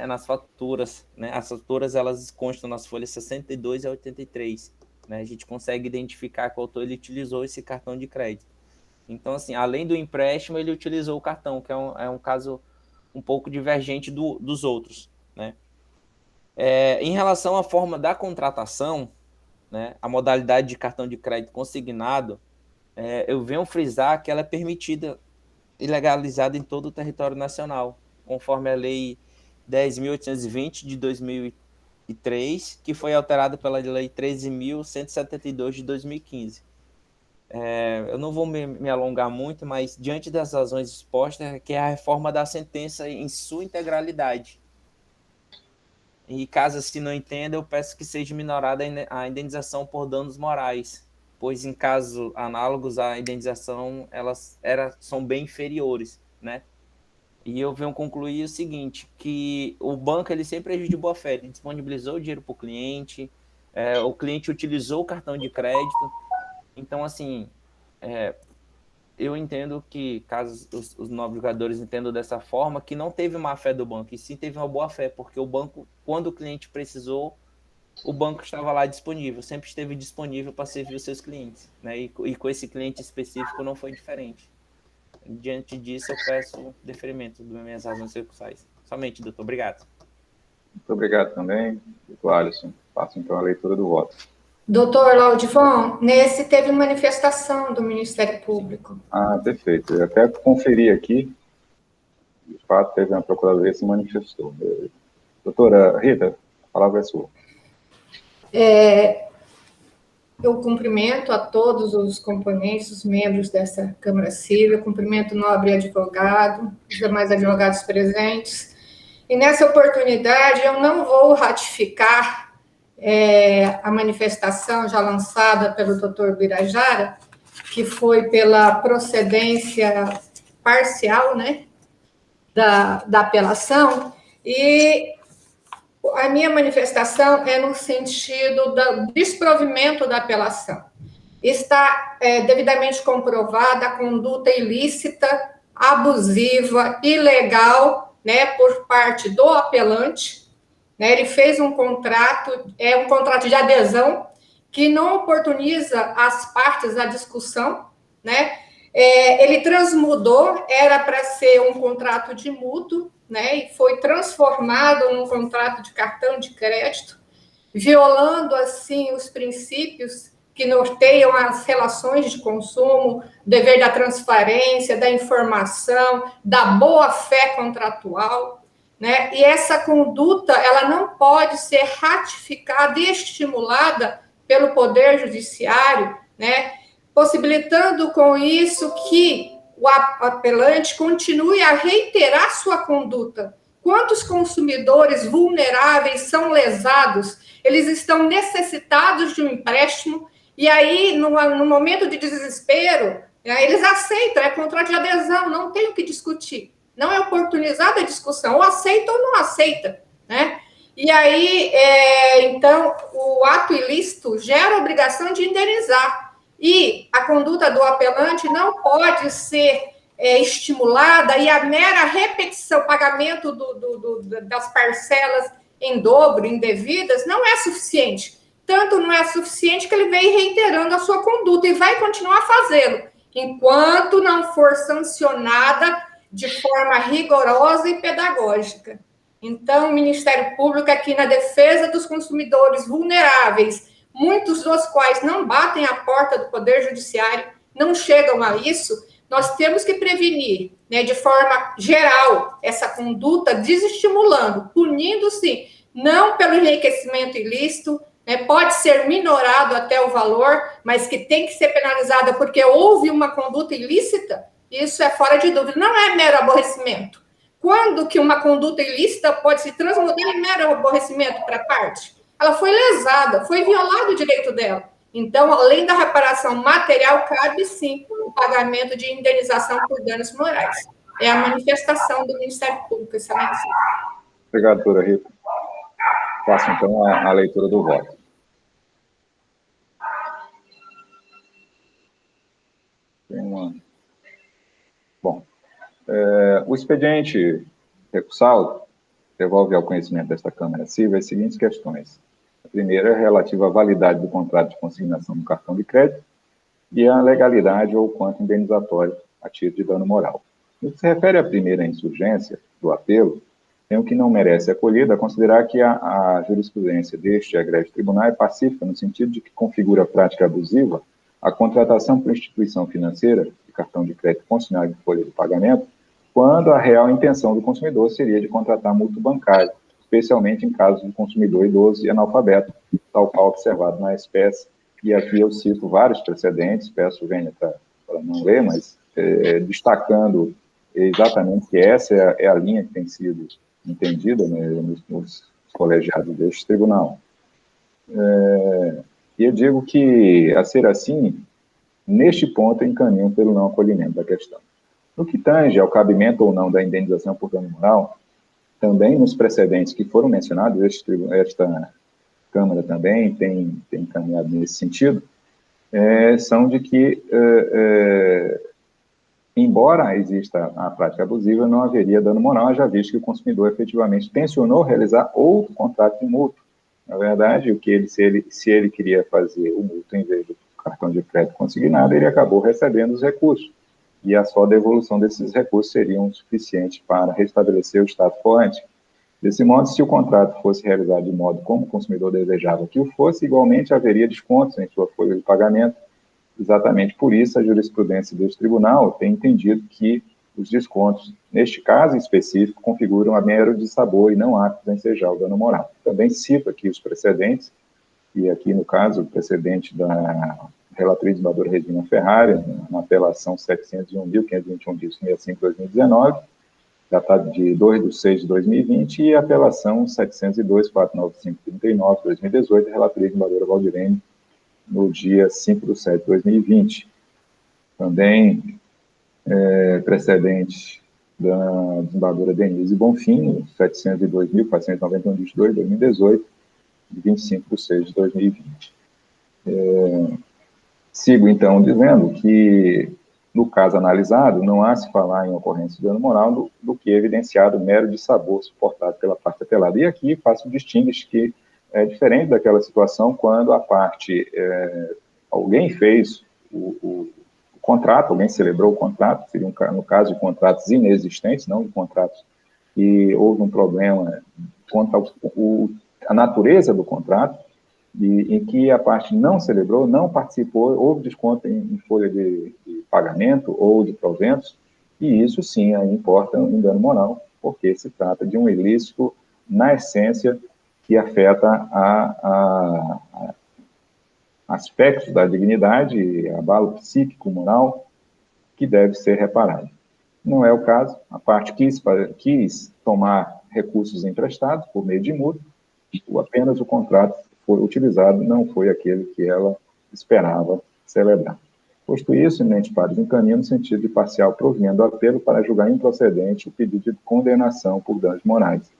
nas faturas, né? As faturas elas constam nas folhas 62 a 83, né? A gente consegue identificar que o autor ele utilizou esse cartão de crédito. Então, assim, além do empréstimo, ele utilizou o cartão, que é um caso um pouco divergente dos outros, né? Em relação à forma da contratação, né, a modalidade de cartão de crédito consignado, eu venho frisar que ela é permitida e legalizada em todo o território nacional, conforme a Lei 10.820 de 2003, que foi alterada pela Lei 13.172 de 2015. Eu não vou me alongar muito, mas diante das razões expostas, que é a reforma da sentença em sua integralidade. E caso assim não entenda, eu peço que seja minorada a indenização por danos morais, pois em casos análogos a indenização são bem inferiores, né? E eu venho concluir o seguinte, que o banco ele sempre agiu de boa fé, ele disponibilizou o dinheiro para o cliente utilizou o cartão de crédito. Então, assim, eu entendo que, caso os nobres jogadores entendam dessa forma, que não teve má fé do banco, e sim teve uma boa fé, porque o banco, quando o cliente precisou, o banco estava lá disponível, sempre esteve disponível para servir os seus clientes, né? E com esse cliente específico não foi diferente. Diante disso, eu peço deferimento das minhas razões recursais. Somente, doutor. Obrigado. Muito obrigado também, doutor Alisson. Faço, então, a leitura do voto. Doutor Laudivon, nesse teve manifestação do Ministério Público. Ah, perfeito. Eu até conferi aqui. De fato, teve uma procuradoria que se manifestou. Doutora Rita, a palavra é sua. Eu cumprimento a todos os componentes, os membros dessa Câmara Civil, cumprimento o nobre advogado, os demais advogados presentes. E nessa oportunidade, eu não vou ratificar a manifestação já lançada pelo doutor Birajara, que foi pela procedência parcial, né, da apelação, e a minha manifestação é no sentido do desprovimento da apelação. Está devidamente comprovada a conduta ilícita, abusiva, ilegal, né, por parte do apelante, né, ele fez um contrato, um contrato de adesão, que não oportuniza as partes à discussão, né, ele transmudou, era para ser um contrato de mútuo, né, e foi transformado num contrato de cartão de crédito, violando, assim, os princípios que norteiam as relações de consumo, dever da transparência, da informação, da boa-fé contratual, né, e essa conduta, ela não pode ser ratificada e estimulada pelo Poder Judiciário, né, possibilitando com isso que o apelante continue a reiterar sua conduta. Quantos consumidores vulneráveis são lesados? Eles estão necessitados de um empréstimo e aí, no momento de desespero, eles aceitam, é contrato de adesão, não tem o que discutir. Não é oportunizada a discussão, ou aceita ou não aceita, né? E aí, então, o ato ilícito gera a obrigação de indenizar. E a conduta do apelante não pode ser estimulada e a mera repetição, pagamento das parcelas em dobro, indevidas, não é suficiente. Tanto não é suficiente que ele vem reiterando a sua conduta e vai continuar fazê-lo, enquanto não for sancionada de forma rigorosa e pedagógica. Então, o Ministério Público, aqui na defesa dos consumidores vulneráveis, muitos dos quais não batem a porta do Poder Judiciário, não chegam a isso, nós temos que prevenir, né, de forma geral, essa conduta, desestimulando, punindo, sim, não pelo enriquecimento ilícito, né, pode ser minorado até o valor, mas que tem que ser penalizada porque houve uma conduta ilícita, isso é fora de dúvida, não é mero aborrecimento. Quando que uma conduta ilícita pode se transmudar em mero aborrecimento para a parte? Ela foi lesada, foi violado o direito dela. Então, além da reparação material, cabe sim o pagamento de indenização por danos morais. É a manifestação do Ministério Público, excelência. Obrigado, doutora Rita. Faço, então, a leitura do voto. Bom, o expediente recursal devolve ao conhecimento desta Câmara Civil as seguintes questões. A primeira é relativa à validade do contrato de consignação do cartão de crédito e a legalidade ou quanto indenizatório a título de dano moral. No que se refere à primeira insurgência do apelo, tenho que não merece acolhida a considerar que a jurisprudência deste egrégio tribunal é pacífica no sentido de que configura prática abusiva a contratação por instituição financeira de cartão de crédito consignado em folha de pagamento, quando a real intenção do consumidor seria de contratar mútuo bancário, especialmente em casos de consumidor idoso e analfabeto, tal qual observado na espécie. E aqui eu cito vários precedentes, peço Vênia para não ler, mas destacando exatamente que essa é a linha que tem sido entendida, né, nos colegiados deste tribunal. E eu digo que, a ser assim, neste ponto, encaminho pelo não acolhimento da questão. No que tange ao cabimento ou não da indenização por dano moral, também nos precedentes que foram mencionados, esta Câmara também tem encaminhado nesse sentido, são de que, embora exista a prática abusiva, não haveria dano moral, já visto que o consumidor efetivamente tensionou realizar outro contrato de mútuo. Na verdade, se ele queria fazer o mútuo em vez do cartão de crédito consignado, ele acabou recebendo os recursos. E a só devolução desses recursos seriam suficientes para restabelecer o status quo ante. Desse modo, se o contrato fosse realizado de modo como o consumidor desejava que o fosse, igualmente haveria descontos em sua folha de pagamento. Exatamente por isso, a jurisprudência deste tribunal tem entendido que os descontos, neste caso específico, configuram a mero dissabor e não aptos a ensejar o dano moral. Também cito aqui os precedentes, e aqui, no caso, o precedente da relatriz desembargadora Regina Ferrari, na apelação 701.521-65/2019, datado de 2/6/2020, e a apelação 702.495/39/2018, relatriz desembargadora Valdirene, no dia 5/7/2020. Também precedente da desembargadora Denise Bonfim, 702.491/2018, de 25/6/2020. Sigo, então, dizendo que, no caso analisado, não há se falar em ocorrência de dano moral do que evidenciado mero dissabor suportado pela parte apelada. E aqui faço distinguir que é diferente daquela situação quando a parte, alguém fez o contrato, alguém celebrou o contrato, seria no caso de contratos inexistentes, não de contratos que houve um problema quanto a natureza do contrato, em que a parte não celebrou, não participou, houve desconto em folha de pagamento ou de proventos, e isso sim aí importa um dano moral, porque se trata de um ilícito, na essência, que afeta a aspectos da dignidade, abalo psíquico, moral, que deve ser reparado. Não é o caso, a parte quis tomar recursos emprestados por meio de multa, apenas o contrato foi utilizado, não foi aquele que ela esperava celebrar. Posto isso, eminentes pares, encaminha no sentido de parcial provimento do apelo para julgar improcedente o pedido de condenação por danos morais.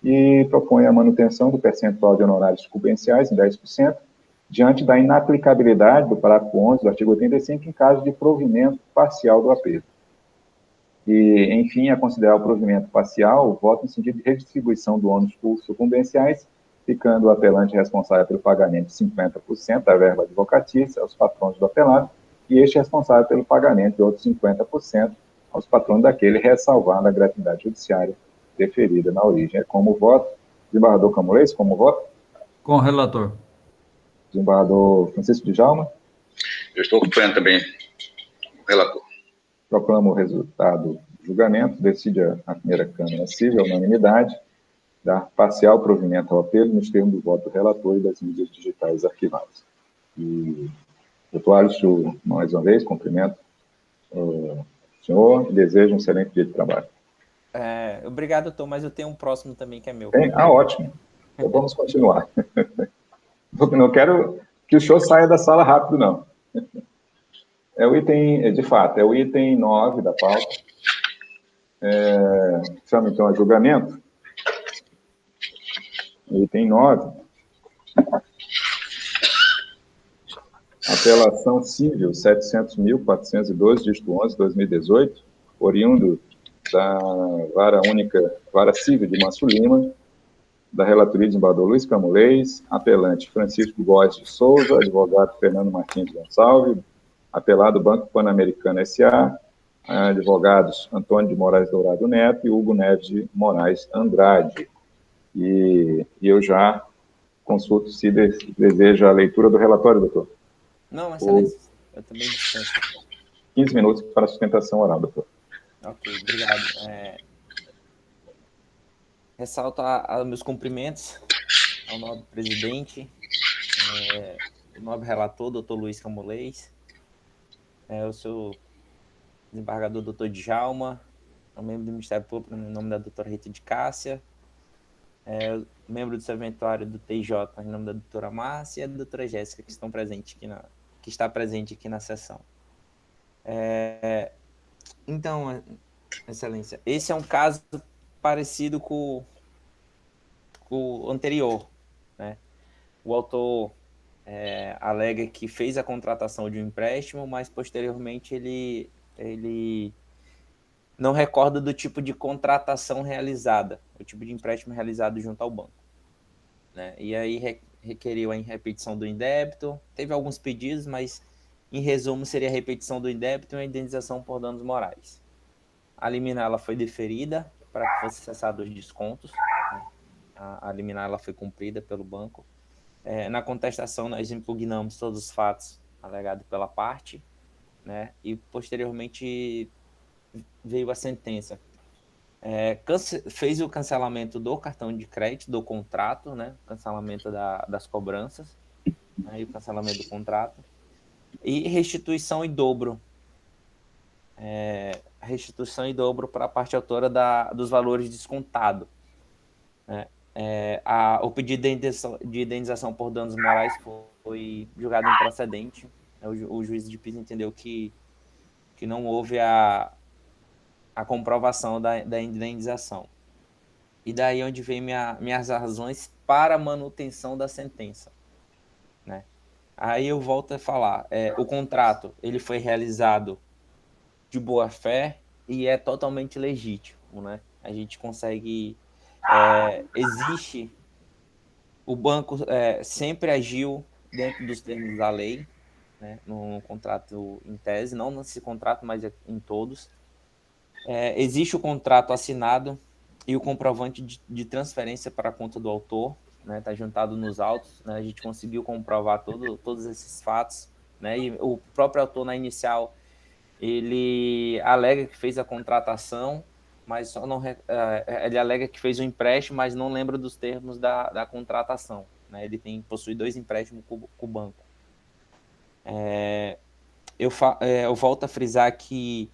E propõe a manutenção do percentual de honorários sucumbenciais em 10%, diante da inaplicabilidade do parágrafo 11 do artigo 85, em caso de provimento parcial do apelo. E, enfim, a considerar o provimento parcial, o voto no sentido de redistribuição do ônus por sucumbenciais, ficando o apelante responsável pelo pagamento de 50% da verba advocatícia aos patrões do apelado, e este responsável pelo pagamento de outros 50% aos patrões daquele, ressalvando a gratuidade judiciária deferida na origem. É como voto. Desembargador Camolês, como voto? Com o relator. Desembargador Francisco Djalma? Eu estou acompanhando também o relator. Proclamo o resultado do julgamento. Decide a primeira Câmara Civil, unanimidade, dar parcial provimento ao apelo nos termos do voto do relator e das mídias digitais arquivadas. E, doutor Alisson, mais uma vez, cumprimento o senhor e desejo um excelente dia de trabalho. Obrigado, doutor, mas eu tenho um próximo também que é meu. Ótimo. Então vamos continuar. Não quero que o senhor saia da sala rápido, não. É o item, de fato, é o item 9 da pauta. Chama, então, a julgamento. Item 9. Apelação civil 700.412, dígito 11/2018, oriundo da Vara Civil de Manso Lima, da relatoria de desembargador Luiz Camolês, apelante Francisco Góes de Souza, advogado Fernando Martins Gonçalves, apelado Banco Pan-Americano S.A., advogados Antônio de Moraes Dourado Neto e Hugo Neves de Moraes Andrade. E eu já consulto se deseja a leitura do relatório, doutor. Não, excelência, eu também dispenso. 15 minutos para a sustentação oral, doutor. Ok, obrigado. Ressalto meus cumprimentos ao nobre presidente, ao nobre relator, doutor Luiz Camolês, ao seu desembargador, doutor Djalma, ao membro do Ministério Público, em nome da doutora Rita de Cássia, membro do serventuário do TJ, em nome da doutora Márcia e da doutora Jéssica, que está presente aqui na sessão. Então, excelência, esse é um caso parecido com o anterior, né? O autor alega que fez a contratação de um empréstimo, mas posteriormente ele não recorda do tipo de contratação realizada, o tipo de empréstimo realizado junto ao banco, né? E aí requeriu a repetição do indébito, teve alguns pedidos, mas em resumo seria a repetição do indébito e a indenização por danos morais. A liminar ela foi deferida para que fosse cessado os descontos, né? A liminar ela foi cumprida pelo banco. Na contestação, nós impugnamos todos os fatos alegados pela parte, né? E, posteriormente, veio a sentença. Fez o cancelamento do cartão de crédito, do contrato, né? Cancelamento das cobranças, né? E o cancelamento do contrato. E restituição em dobro. Restituição em dobro para a parte autora dos valores descontados. Né? O pedido de indenização por danos morais foi julgado improcedente. O juiz de piso entendeu que não houve a comprovação da indenização. E daí onde vem minhas razões para a manutenção da sentença. Né? Aí eu volto a falar, o contrato ele foi realizado de boa fé e é totalmente legítimo. Né? A gente consegue... o banco sempre agiu dentro dos termos da lei, né? No contrato em tese, não nesse contrato, mas em todos. Existe o contrato assinado e o comprovante de transferência para a conta do autor, né? Está juntado nos autos, né? A gente conseguiu comprovar todos esses fatos, né? E o próprio autor, na inicial, ele alega que fez a contratação, mas só não ele alega que fez um empréstimo, mas não lembra dos termos da contratação. Né? Ele possui 2 empréstimos com o banco. Eu volto a frisar que,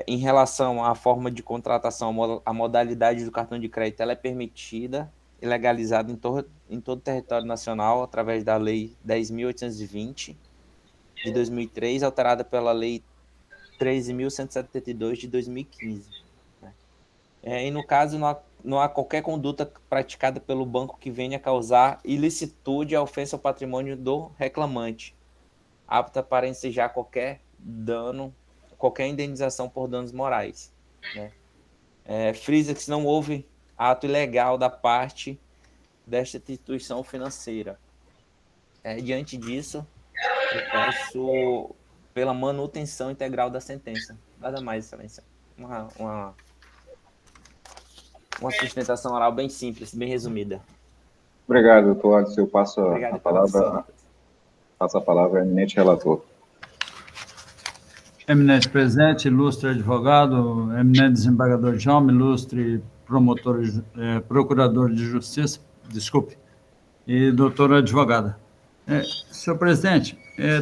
em relação à forma de contratação, a modalidade do cartão de crédito ela é permitida e legalizada em todo o território nacional através da Lei 10.820 de 2003, alterada pela Lei 13.172 de 2015. Né? E no caso, não há qualquer conduta praticada pelo banco que venha causar ilicitude à ofensa ao patrimônio do reclamante, apta para ensejar qualquer dano, qualquer indenização por danos morais. Né? Frisa que não houve ato ilegal da parte desta instituição financeira. Diante disso, eu peço pela manutenção integral da sentença. Nada mais, excelência. Uma sustentação oral bem simples, bem resumida. Obrigado, doutor Alisson. Eu passo a palavra ao eminente relator. Eminente presidente, ilustre advogado, eminente desembargador Jaume, ilustre procurador de justiça, desculpe, e doutora advogada. Senhor presidente,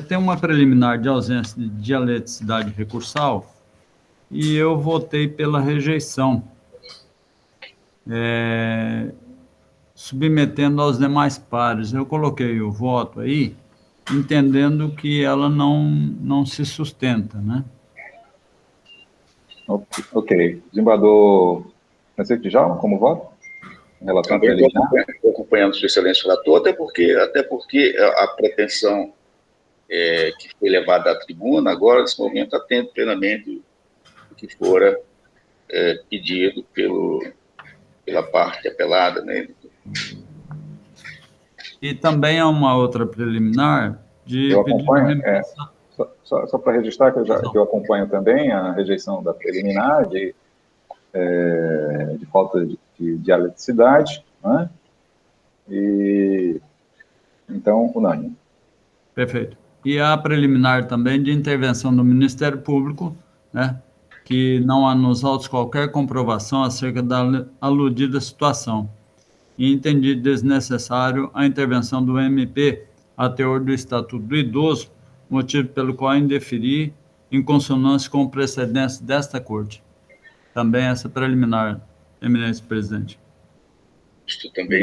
tem uma preliminar de ausência de dialeticidade recursal e eu votei pela rejeição, submetendo aos demais pares. Eu coloquei o voto aí, entendendo que ela não se sustenta, né? Ok. Desembargador Francisco de Jaume, como voto? Em relação Também estou acompanhando Sua Excelência relator, até porque a pretensão que foi levada à tribuna, agora, nesse momento, atende plenamente o que fora pedido pela parte apelada, né? E também há uma outra preliminar de... Eu acompanho, só para registrar que eu acompanho também a rejeição da preliminar de falta de dialeticidade, né? E então, unânime. Perfeito. E a preliminar também de intervenção do Ministério Público, né, que não há nos autos qualquer comprovação acerca da aludida situação. E entendi desnecessário a intervenção do MP a teor do Estatuto do Idoso, motivo pelo qual indeferi em consonância com o precedente desta Corte. Também essa preliminar, eminente presidente. Estou também...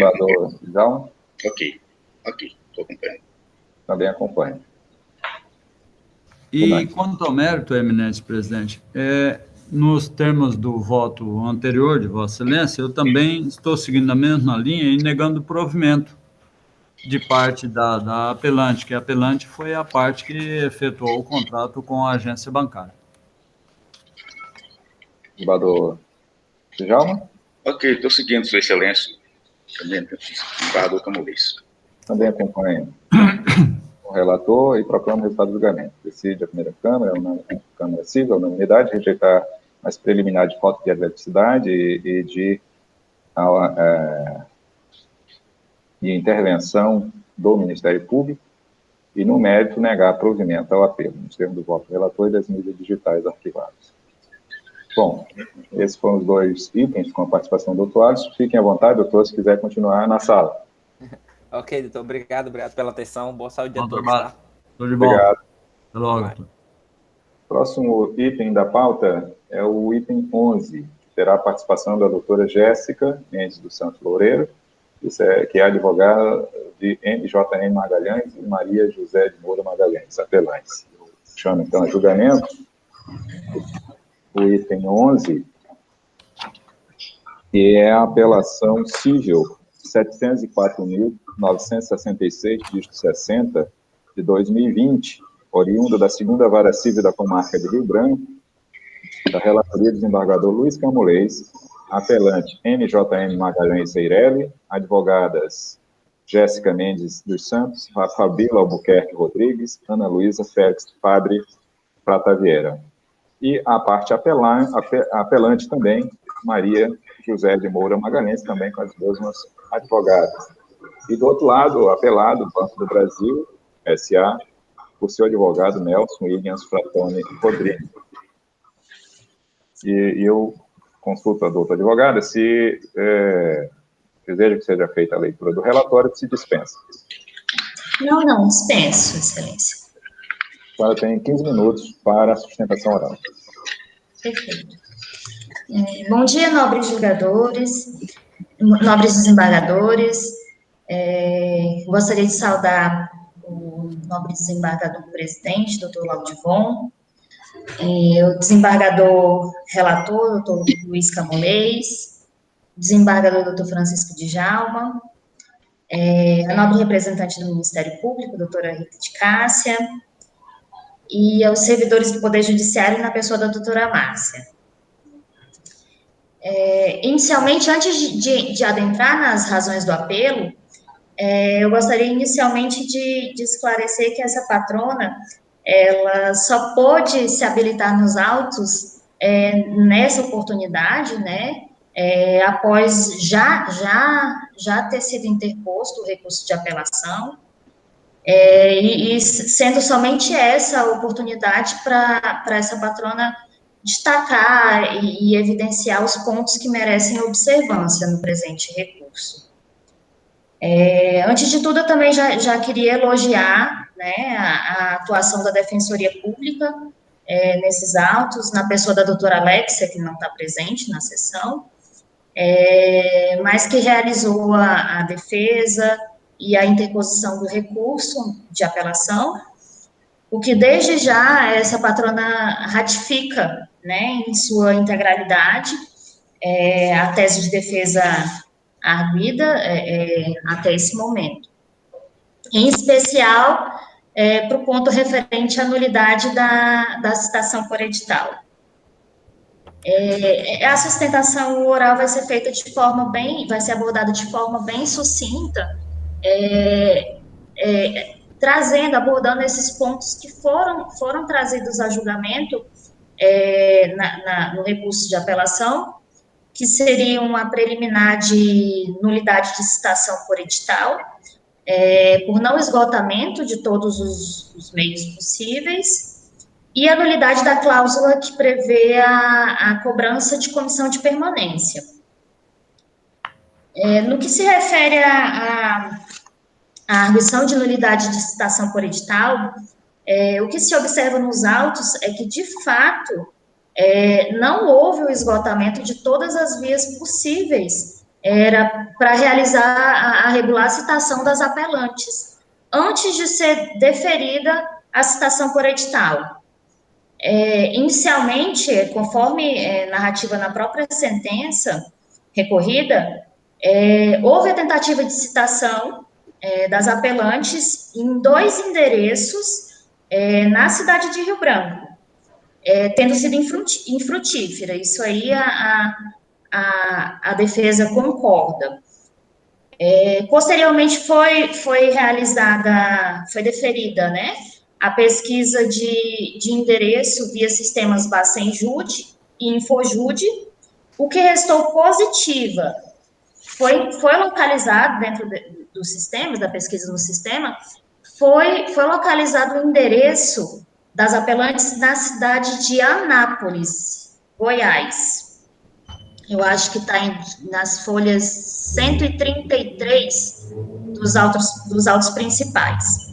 Jaume? Ok, estou acompanhando. Também acompanho. E quanto ao mérito, eminente presidente, nos termos do voto anterior de Vossa Excelência, eu também estou seguindo a mesma linha e negando o provimento de parte da apelante, que a apelante foi a parte que efetuou o contrato com a agência bancária. Desembargador Djalma? Ok, estou seguindo Sua Excelência, também desembargador Camões. Também acompanho o relator e proclamo o resultado do julgamento. Decide a primeira Câmara, a Câmara Civil, a unanimidade, rejeitar as preliminares de falta de adversidade e de e intervenção do Ministério Público, e, no mérito, negar provimento ao apelo, nos termos do voto do relator e das mídias digitais arquivadas. Bom, esses foram os 2 itens com a participação do doutor Alisson. Fiquem à vontade, doutor, se quiser continuar na sala. Ok, doutor, obrigado pela atenção, boa saúde a todos, trabalho. tá? Tudo de bom. Obrigado. Até logo, doutor. Próximo item da pauta é o item 11, que terá a participação da doutora Jéssica Mendes dos Santos Loureiro, que é advogada de MJN Magalhães e Maria José de Moura Magalhães, apelantes. Chama, então, a julgamento o item 11, que é a apelação civil 704.966, dígito 60, de 2020, oriunda da 2ª Vara Civil da Comarca de Rio Branco, da relatoria do desembargador Luiz Camolês, apelante MJN Magalhães Eireli, advogadas Jéssica Mendes dos Santos, Fabíola Albuquerque Rodrigues, Ana Luísa Félix Fabre Prata Vieira. E a parte apelante também, Maria José de Moura Magalhães, também com as mesmas advogadas. E do outro lado, o apelado, Banco do Brasil, S.A., por seu advogado Nelson Williams Fratoni Rodrigues. E eu consulto a doutora advogada se deseja que seja feita a leitura do relatório, se dispensa. Não, dispenso, excelência. A senhora tem 15 minutos para a sustentação oral. Perfeito. Bom dia, nobres julgadores, nobres desembargadores. Gostaria de saudar o nobre desembargador presidente, doutor Laudivon, o desembargador relator, doutor Luiz Camolês, desembargador doutor Francisco Djalma, a nobre representante do Ministério Público, doutora Rita de Cássia, e aos servidores do Poder Judiciário na pessoa da doutora Márcia. Inicialmente, antes de adentrar nas razões do apelo, eu gostaria inicialmente de esclarecer que essa patrona, ela só pôde se habilitar nos autos nessa oportunidade, né, após já ter sido interposto o recurso de apelação, e sendo somente essa a oportunidade para essa patrona destacar e evidenciar os pontos que merecem observância no presente recurso. Antes de tudo, eu também já queria elogiar, né, a atuação da Defensoria Pública nesses autos, na pessoa da doutora Alexia, que não está presente na sessão, mas que realizou a defesa e a interposição do recurso de apelação, o que desde já essa patrona ratifica, né, em sua integralidade, a tese de defesa arguida até esse momento. Em especial, para o ponto referente à nulidade da citação por edital. A sustentação oral vai ser feita vai ser abordada de forma bem sucinta, abordando esses pontos que foram trazidos a julgamento no recurso de apelação, que seriam a preliminar de nulidade de citação por edital, por não esgotamento de todos os meios possíveis, e a nulidade da cláusula que prevê a cobrança de comissão de permanência. No que se refere à arguição de nulidade de citação por edital, o que se observa nos autos é que, de fato, não houve o esgotamento de todas as vias possíveis para realizar a regular citação das apelantes, antes de ser deferida a citação por edital. Inicialmente, conforme narrativa na própria sentença recorrida, houve a tentativa de citação das apelantes em 2 endereços na cidade de Rio Branco, tendo sido infrutífera. Isso aí a defesa concorda. Posteriormente foi deferida, né, a pesquisa de endereço via sistemas Bacen Jude e Infojude, o que restou positiva foi localizado dentro do sistema, da pesquisa no sistema, foi localizado o endereço das apelantes na cidade de Anápolis, Goiás. Eu acho que está nas folhas 133 dos autos principais.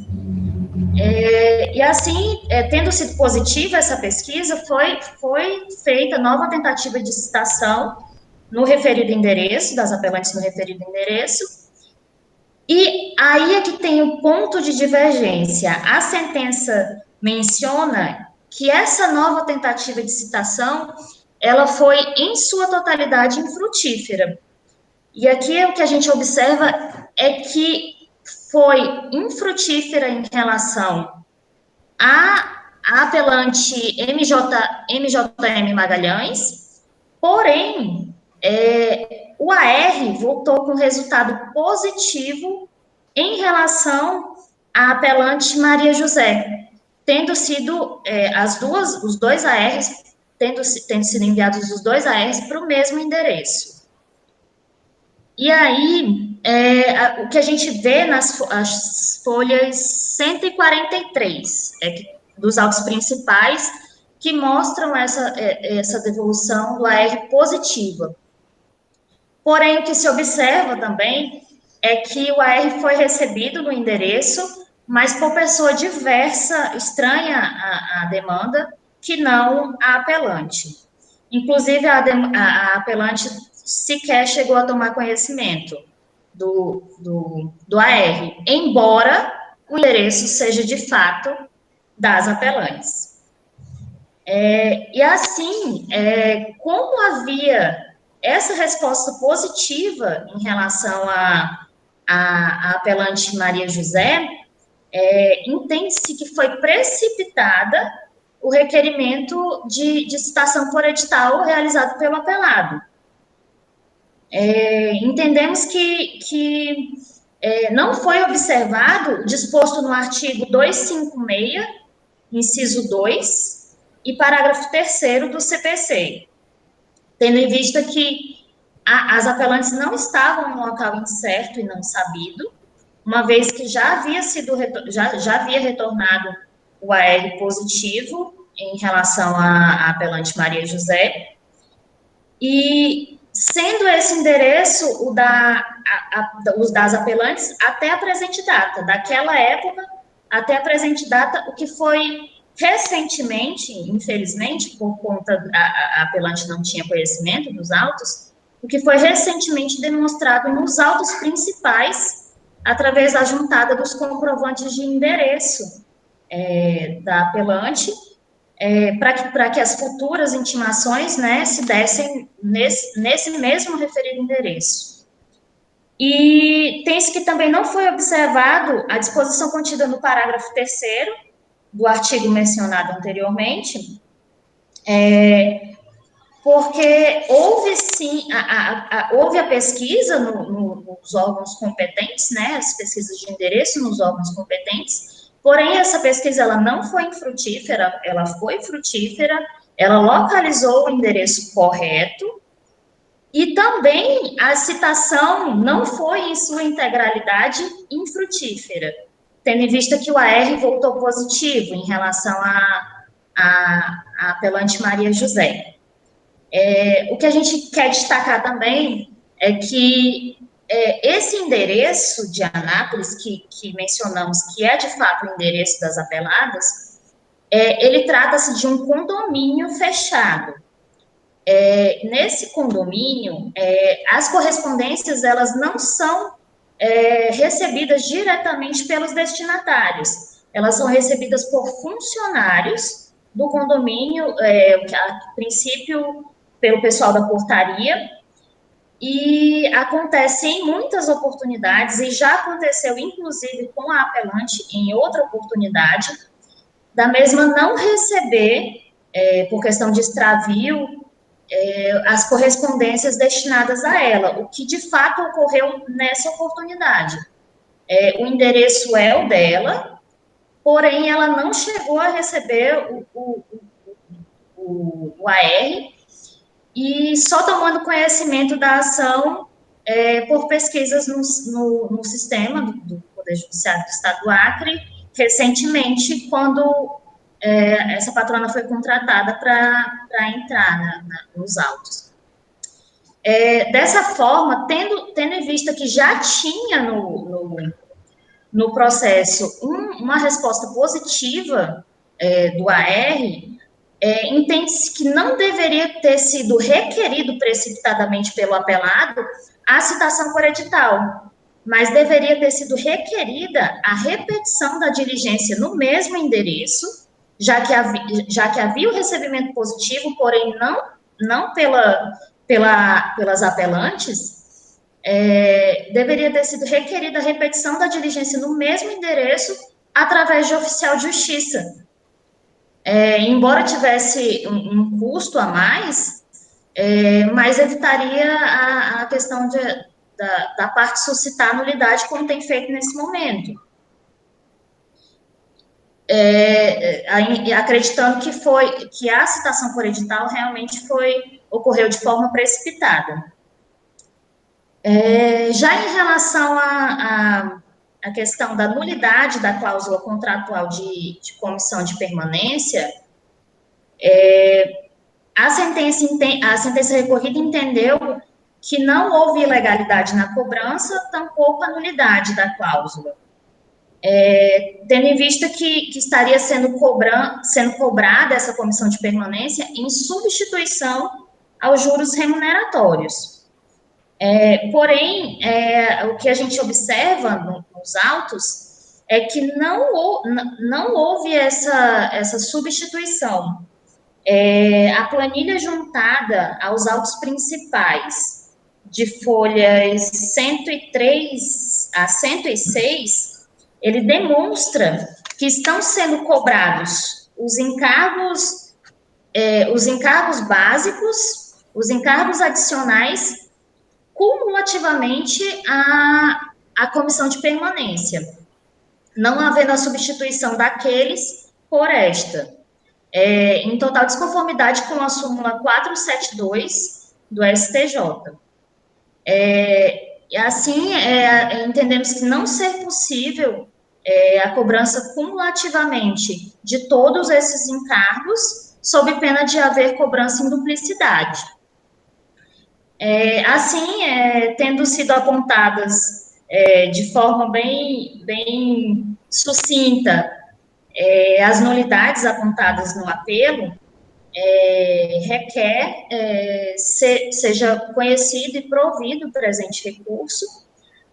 E assim, tendo sido positiva essa pesquisa, foi feita nova tentativa de citação no referido endereço, das apelantes no referido endereço, e aí é que tem o ponto de divergência. A sentença menciona que essa nova tentativa de citação, ela foi, em sua totalidade, infrutífera. E aqui o que a gente observa é que foi infrutífera em relação à apelante MJM Magalhães, porém, o AR voltou com resultado positivo em relação à apelante Maria José, tendo sido os dois ARs, tendo sido enviados os dois ARs para o mesmo endereço. E aí, o que a gente vê nas as folhas 143 dos autos principais, que mostram essa devolução do AR positiva. Porém, o que se observa também é que o AR foi recebido no endereço, mas por pessoa diversa, estranha à demanda, que não a apelante. Inclusive, a apelante sequer chegou a tomar conhecimento do AR, embora o endereço seja, de fato, das apelantes. E assim, como havia essa resposta positiva em relação à apelante Maria José, entende-se que foi precipitada o requerimento de citação por edital realizado pelo apelado. Entendemos que não foi observado o disposto no artigo 256, inciso 2, e parágrafo 3º do CPC, tendo em vista que as apelantes não estavam no local incerto e não sabido, uma vez que já havia retornado o AR positivo em relação à apelante Maria José, e sendo esse endereço os das apelantes até a presente data, daquela época até a presente data, o que foi recentemente, infelizmente, por conta a apelante não tinha conhecimento dos autos, o que foi recentemente demonstrado nos autos principais, através da juntada dos comprovantes de endereço da apelante, para que as futuras intimações, né, se dessem nesse mesmo referido endereço. E tem-se que também não foi observado a disposição contida no parágrafo 3º do artigo mencionado anteriormente, porque houve sim, houve a pesquisa nos órgãos competentes, né, as pesquisas de endereço nos órgãos competentes, porém essa pesquisa ela não foi infrutífera, ela foi frutífera, ela localizou o endereço correto, e também a citação não foi em sua integralidade infrutífera, tendo em vista que o AR voltou positivo em relação à apelante Maria José. O que a gente quer destacar também é que esse endereço de Anápolis, que mencionamos que é de fato o endereço das apeladas, ele trata-se de um condomínio fechado. Nesse condomínio, as correspondências elas não são recebidas diretamente pelos destinatários, elas são recebidas por funcionários do condomínio, a princípio pelo pessoal da portaria, e acontece em muitas oportunidades, e já aconteceu inclusive com a apelante em outra oportunidade, da mesma não receber, por questão de extravio, as correspondências destinadas a ela, o que de fato ocorreu nessa oportunidade. O endereço é o dela, porém ela não chegou a receber o AR, e só tomando conhecimento da ação por pesquisas no sistema do Poder Judiciário do Estado do Acre, recentemente, quando essa patrona foi contratada para entrar nos autos. Dessa forma, tendo em vista que já tinha no processo uma resposta positiva do AR, entende-se que não deveria ter sido requerido precipitadamente pelo apelado a citação por edital, mas deveria ter sido requerida a repetição da diligência no mesmo endereço, já que havia o recebimento positivo, porém não pelas apelantes, deveria ter sido requerida a repetição da diligência no mesmo endereço através de oficial de justiça. Embora tivesse um custo a mais, mas evitaria a questão da parte suscitar nulidade, como tem feito nesse momento. Acreditando que a citação por edital realmente ocorreu de forma precipitada. Já em relação à questão da nulidade da cláusula contratual de comissão de permanência, a sentença recorrida entendeu que não houve ilegalidade na cobrança, tampouco a nulidade da cláusula, tendo em vista que estaria sendo cobrada essa comissão de permanência em substituição aos juros remuneratórios. Porém, o que a gente observa nos autos é que não houve essa substituição. A planilha juntada aos autos principais, de folhas 103 a 106, ele demonstra que estão sendo cobrados os encargos básicos, os encargos adicionais, cumulativamente à comissão de permanência, não havendo a substituição daqueles por esta, em total desconformidade com a súmula 472 do STJ. Assim, entendemos que não ser possível a cobrança cumulativamente de todos esses encargos, sob pena de haver cobrança em duplicidade. Assim, tendo sido apontadas de forma bem sucinta as nulidades apontadas no apelo, requer seja conhecido e provido o presente recurso,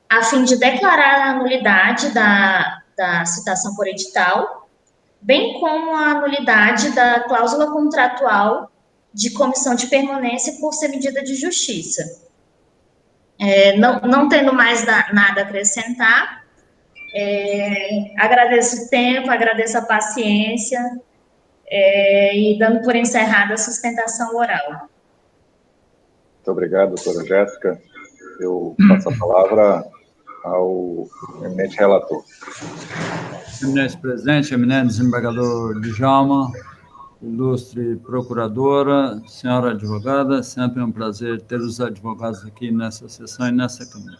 a fim de declarar a nulidade da citação por edital, bem como a nulidade da cláusula contratual de comissão de permanência por ser medida de justiça. Não tendo mais nada a acrescentar, agradeço o tempo, agradeço a paciência, e dando por encerrada a sustentação oral. Muito obrigado, doutora Jéssica. Eu passo a palavra ao eminente relator. Eminente presidente, eminente desembargador Djalma, ilustre procuradora, senhora advogada, sempre um prazer ter os advogados aqui nessa sessão e nessa Câmara.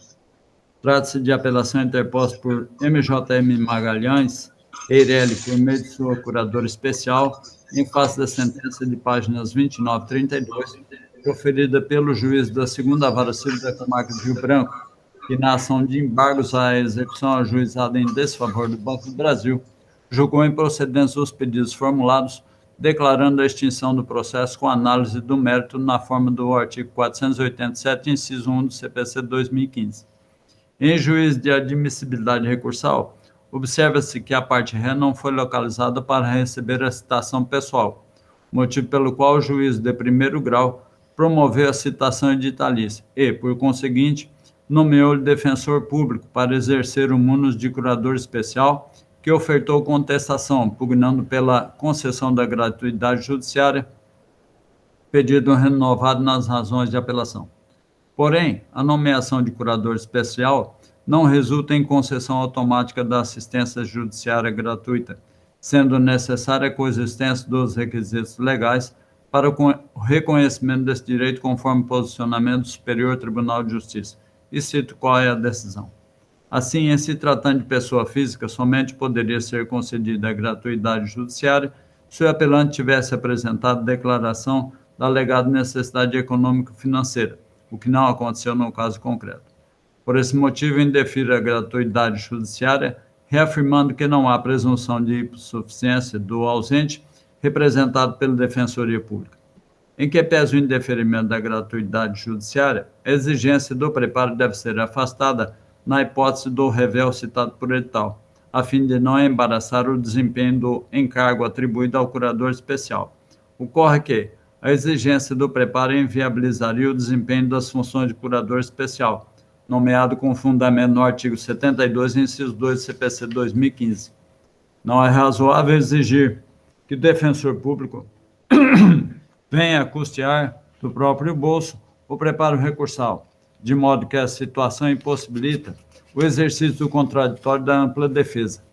Trata-se de apelação interposta por MJM Magalhães, Eireli, por meio de sua curadora especial, em face da sentença de páginas 29 e 32, proferida pelo juiz da 2ª Vara Civil da Comarca de Rio Branco, que na ação de embargos à execução ajuizada em desfavor do Banco do Brasil, julgou improcedentes os pedidos formulados, declarando a extinção do processo com análise do mérito na forma do artigo 487, inciso 1 do CPC 2015. Em juízo de admissibilidade recursal, observa-se que a parte ré não foi localizada para receber a citação pessoal, motivo pelo qual o juízo de primeiro grau promoveu a citação editalícia e, por conseguinte, nomeou-lhe defensor público para exercer o munus de curador especial, que ofertou contestação, pugnando pela concessão da gratuidade judiciária, pedido renovado nas razões de apelação. Porém, a nomeação de curador especial não resulta em concessão automática da assistência judiciária gratuita, sendo necessária a coexistência dos requisitos legais para o reconhecimento desse direito conforme posicionamento do Superior Tribunal de Justiça, e cito qual é a decisão. Assim, em se tratando de pessoa física, somente poderia ser concedida a gratuidade judiciária se o apelante tivesse apresentado declaração da alegada necessidade econômico-financeira, o que não aconteceu no caso concreto. Por esse motivo, indefiro a gratuidade judiciária, reafirmando que não há presunção de hipossuficiência do ausente representado pela Defensoria Pública. Em que pese o indeferimento da gratuidade judiciária, a exigência do preparo deve ser afastada na hipótese do revel citado por edital, a fim de não embaraçar o desempenho do encargo atribuído ao curador especial. Ocorre que a exigência do preparo inviabilizaria o desempenho das funções de curador especial, nomeado com fundamento no artigo 72, inciso 2 do CPC 2015. Não é razoável exigir que o defensor público venha a custear do próprio bolso o preparo recursal, de modo que a situação impossibilita o exercício do contraditório da ampla defesa,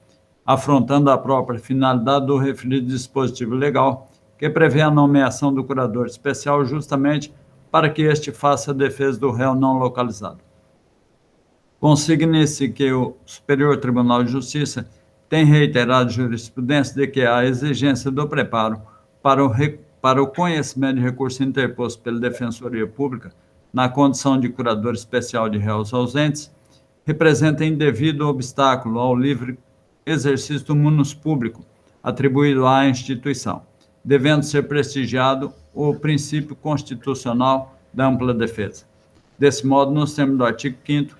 afrontando a própria finalidade do referido dispositivo legal, que prevê a nomeação do curador especial justamente para que este faça a defesa do réu não localizado. Consigne-se que o Superior Tribunal de Justiça tem reiterado jurisprudência de que a exigência do preparo para o conhecimento de recurso interposto pela Defensoria Pública na condição de curador especial de réus ausentes representa indevido obstáculo ao livre exercício do munus público atribuído à instituição, devendo ser prestigiado o princípio constitucional da ampla defesa. Desse modo, nos termos do artigo 5º,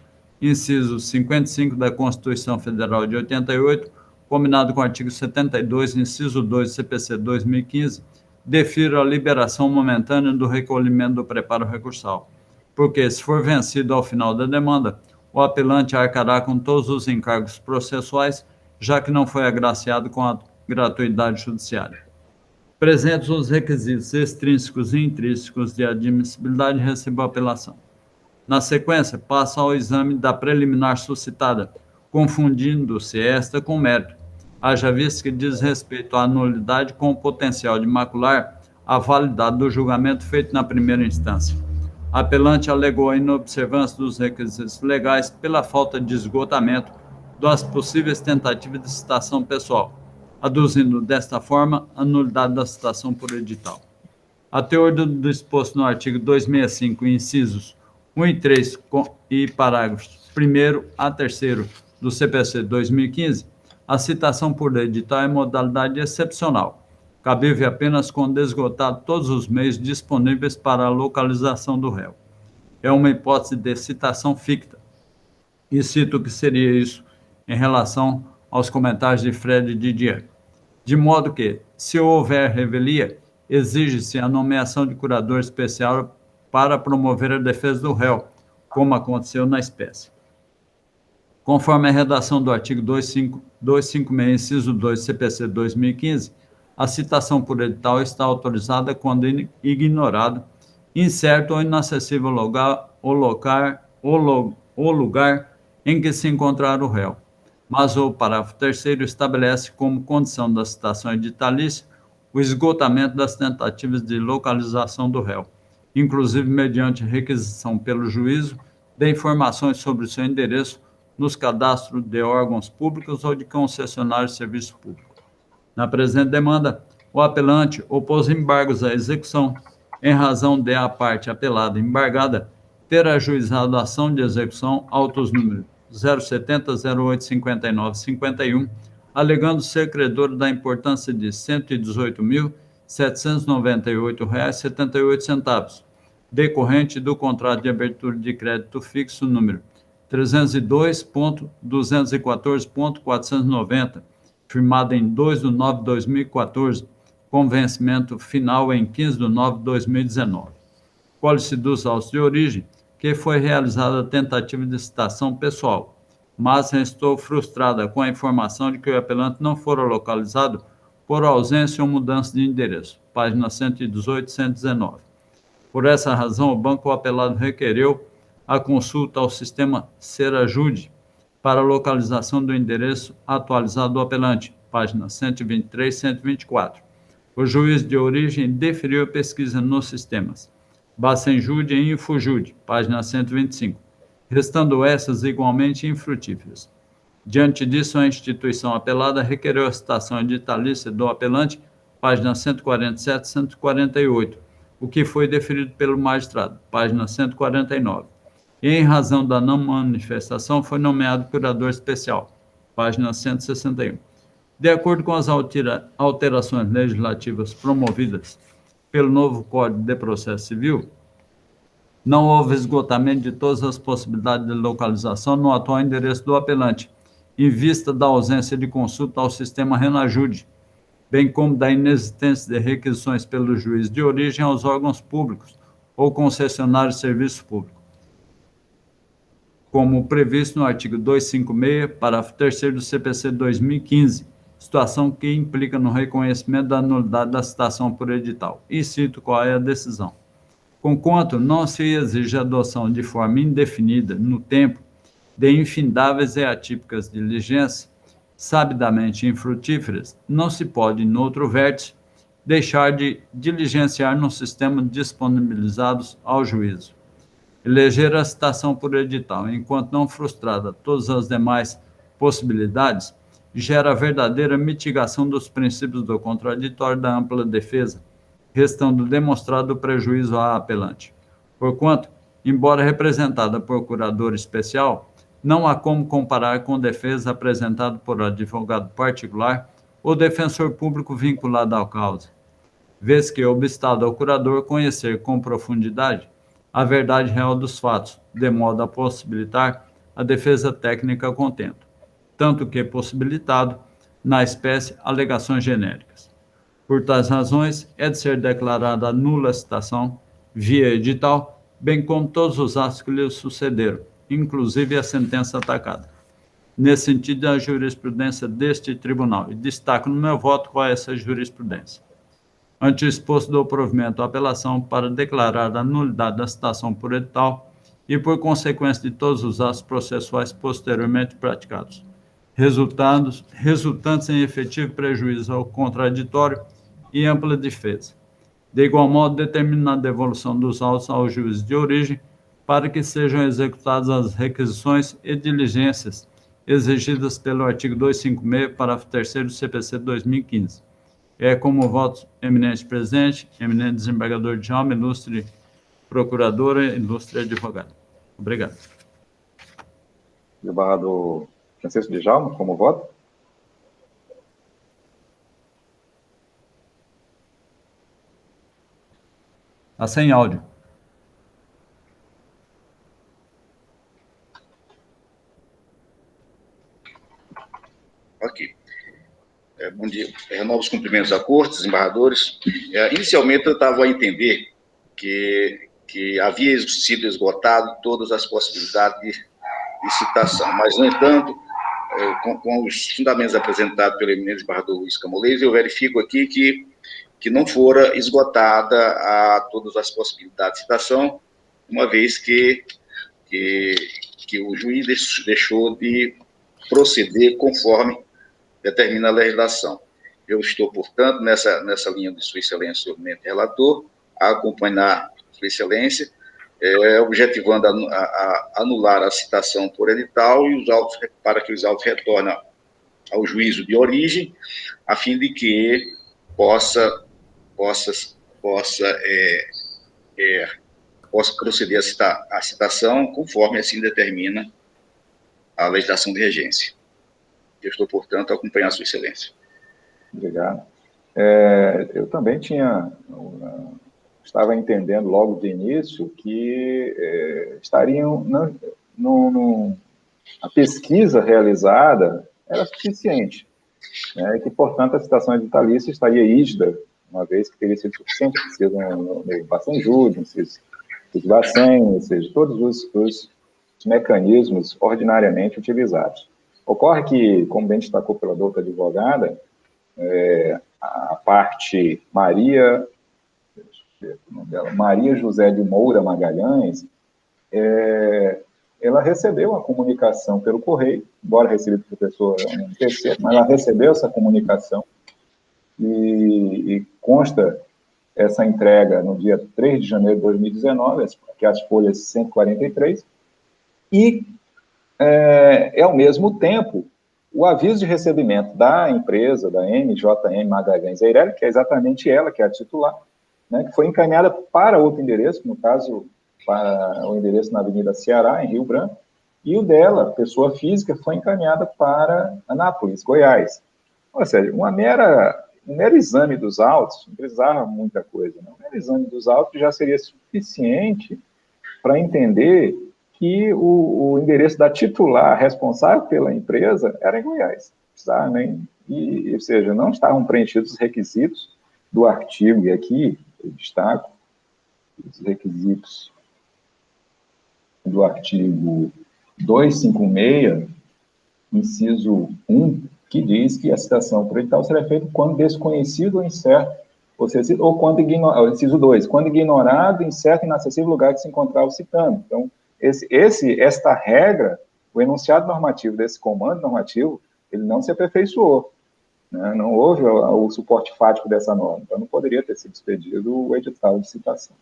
inciso 55 da Constituição Federal de 88, combinado com o artigo 72, inciso 2 do CPC 2015, defiro a liberação momentânea do recolhimento do preparo recursal, porque, se for vencido ao final da demanda, o apelante arcará com todos os encargos processuais, já que não foi agraciado com a gratuidade judiciária. Presentes os requisitos extrínsecos e intrínsecos de admissibilidade, recebo a apelação. Na sequência, passa ao exame da preliminar suscitada, confundindo-se esta com mérito, haja vista que diz respeito à nulidade com o potencial de macular a validade do julgamento feito na primeira instância. A apelante alegou a inobservância dos requisitos legais pela falta de esgotamento das possíveis tentativas de citação pessoal, aduzindo desta forma a nulidade da citação por edital. A teor do disposto no artigo 265, incisos 1 e 3 e parágrafos 1º a 3º do CPC 2015, a citação por edital é modalidade excepcional, cabível apenas quando esgotado todos os meios disponíveis para a localização do réu. É uma hipótese de citação ficta, e cito que seria isso em relação aos comentários de Fred Didier. De modo que, se houver revelia, exige-se a nomeação de curador especial para promover a defesa do réu, como aconteceu na espécie. Conforme a redação do artigo 256, inciso 2 do CPC 2015, a citação por edital está autorizada quando ignorado, incerto ou inacessível o lugar em que se encontrar o réu. Mas o parágrafo 3º estabelece como condição da citação editalícia o esgotamento das tentativas de localização do réu, inclusive mediante requisição pelo juízo de informações sobre o seu endereço nos cadastros de órgãos públicos ou de concessionários de serviço público. Na presente demanda, o apelante opôs embargos à execução, em razão de a parte apelada embargada ter ajuizado a ação de execução autos número 070, 08, 59, 51, alegando ser credor da importância de R$ 118.798,78, decorrente do contrato de abertura de crédito fixo número 302.214.490, firmado em 2 de nove de 2014, com vencimento final em 15 de nove de 2019. Colhe-se dos autos de origem que foi realizada a tentativa de citação pessoal, mas restou frustrada com a informação de que o apelante não fora localizado por ausência ou mudança de endereço, página 118 e 119. Por essa razão, o banco apelado requereu a consulta ao sistema Serajude para a localização do endereço atualizado do apelante, página 123 e 124. O juiz de origem deferiu a pesquisa nos sistemas Bacenjude e Infojude, página 125, restando essas igualmente infrutíferas. Diante disso, a instituição apelada requereu a citação editalícia do apelante, páginas 147 e 148, o que foi deferido pelo magistrado, página 149. E, em razão da não manifestação, foi nomeado curador especial, página 161. De acordo com as alterações legislativas promovidas pelo novo Código de Processo Civil, não houve esgotamento de todas as possibilidades de localização no atual endereço do apelante, em vista da ausência de consulta ao sistema Renajude, bem como da inexistência de requisições pelo juiz de origem aos órgãos públicos ou concessionários de serviço público, como previsto no artigo 256, parágrafo 3º do CPC 2015, situação que implica no reconhecimento da nulidade da citação por edital. E cito qual é a decisão. Conquanto não se exige a adoção de forma indefinida, no tempo, de infindáveis e atípicas diligências, sabidamente infrutíferas, não se pode, no outro vértice, deixar de diligenciar no sistema disponibilizados ao juízo. Eleger a citação por edital, enquanto não frustrada todas as demais possibilidades, gera a verdadeira mitigação dos princípios do contraditório da ampla defesa, restando demonstrado o prejuízo à apelante. Porquanto, embora representada por curador especial, não há como comparar com defesa apresentada por advogado particular ou defensor público vinculado à causa, vez que é obstado ao curador conhecer com profundidade a verdade real dos fatos, de modo a possibilitar a defesa técnica a contento, tanto que possibilitado, na espécie, alegações genéricas. Por tais razões, é de ser declarada nula a citação, via edital, bem como todos os atos que lhe sucederam, inclusive a sentença atacada. Nesse sentido, a jurisprudência deste tribunal, e destaco no meu voto qual é essa jurisprudência. Ante o exposto do provimento à apelação para declarar a nulidade da citação por edital e por consequência de todos os atos processuais posteriormente praticados, resultantes em efetivo prejuízo ao contraditório e ampla defesa. De igual modo, determina a devolução dos autos ao juiz de origem para que sejam executadas as requisições e diligências exigidas pelo artigo 256, parágrafo 3º do CPC 2015. É como voto, eminente presidente, eminente desembargador Djalma, ilustre procuradora, ilustre advogado. Obrigado. Desembargador Francisco Djalma, como voto? Está sem áudio. Ok. Bom dia. Renovo os cumprimentos à corte, desembargadores. Inicialmente, eu estava a entender que havia sido esgotado todas as possibilidades de citação, mas, no entanto, com os fundamentos apresentados pelo eminente desembargador Luiz Camolês, eu verifico aqui que não fora esgotada todas as possibilidades de citação, uma vez que o juiz deixou de proceder conforme determina a legislação. Eu estou, portanto, nessa linha de Sua Excelência, o eminente relator, a acompanhar Sua Excelência, objetivando a anular a citação por edital e os autos, para que os autos retornem ao juízo de origem, a fim de que possa proceder a citação conforme assim determina a legislação de regência. Eu estou, portanto, a acompanhar a Sua Excelência. Obrigado. Eu também estava entendendo logo de início que estariam a pesquisa realizada era suficiente, né, e que, portanto, a citação editalícia estaria rígida, uma vez que teria sido suficiente, no Bacen Júri, no CIS Bacen, ou seja, todos os mecanismos ordinariamente utilizados. Ocorre que, como bem destacou pela doutora advogada, a parte Maria José de Moura Magalhães, ela recebeu a comunicação pelo correio, embora recebida pelo professor terceiro, mas ela recebeu essa comunicação e consta essa entrega no dia 3 de janeiro de 2019, que é as folhas 143, e, ao mesmo tempo, o aviso de recebimento da empresa, da MJM Magalhães Eireli, que é exatamente ela, que é a titular, né, que foi encaminhada para outro endereço, no caso, para o endereço na Avenida Ceará, em Rio Branco, e o dela, pessoa física, foi encaminhada para Anápolis, Goiás. Ou seja, um mero exame dos autos, não precisava muita coisa, não. Um mero exame dos autos já seria suficiente para entender que o endereço da titular responsável pela empresa era em Goiás, tá? Ou seja, não estavam preenchidos os requisitos do artigo, e aqui eu destaco os requisitos do artigo 256, inciso 1, que diz que a citação por edital será feita quando desconhecido ou incerto, ou quando ignorado, inciso 2, quando ignorado, incerto e inacessível lugar que se encontrava citando. Então, esta regra, o enunciado normativo desse comando normativo, ele não se aperfeiçoou, né? Não houve o suporte fático dessa norma, então não poderia ter sido expedido o edital de citação.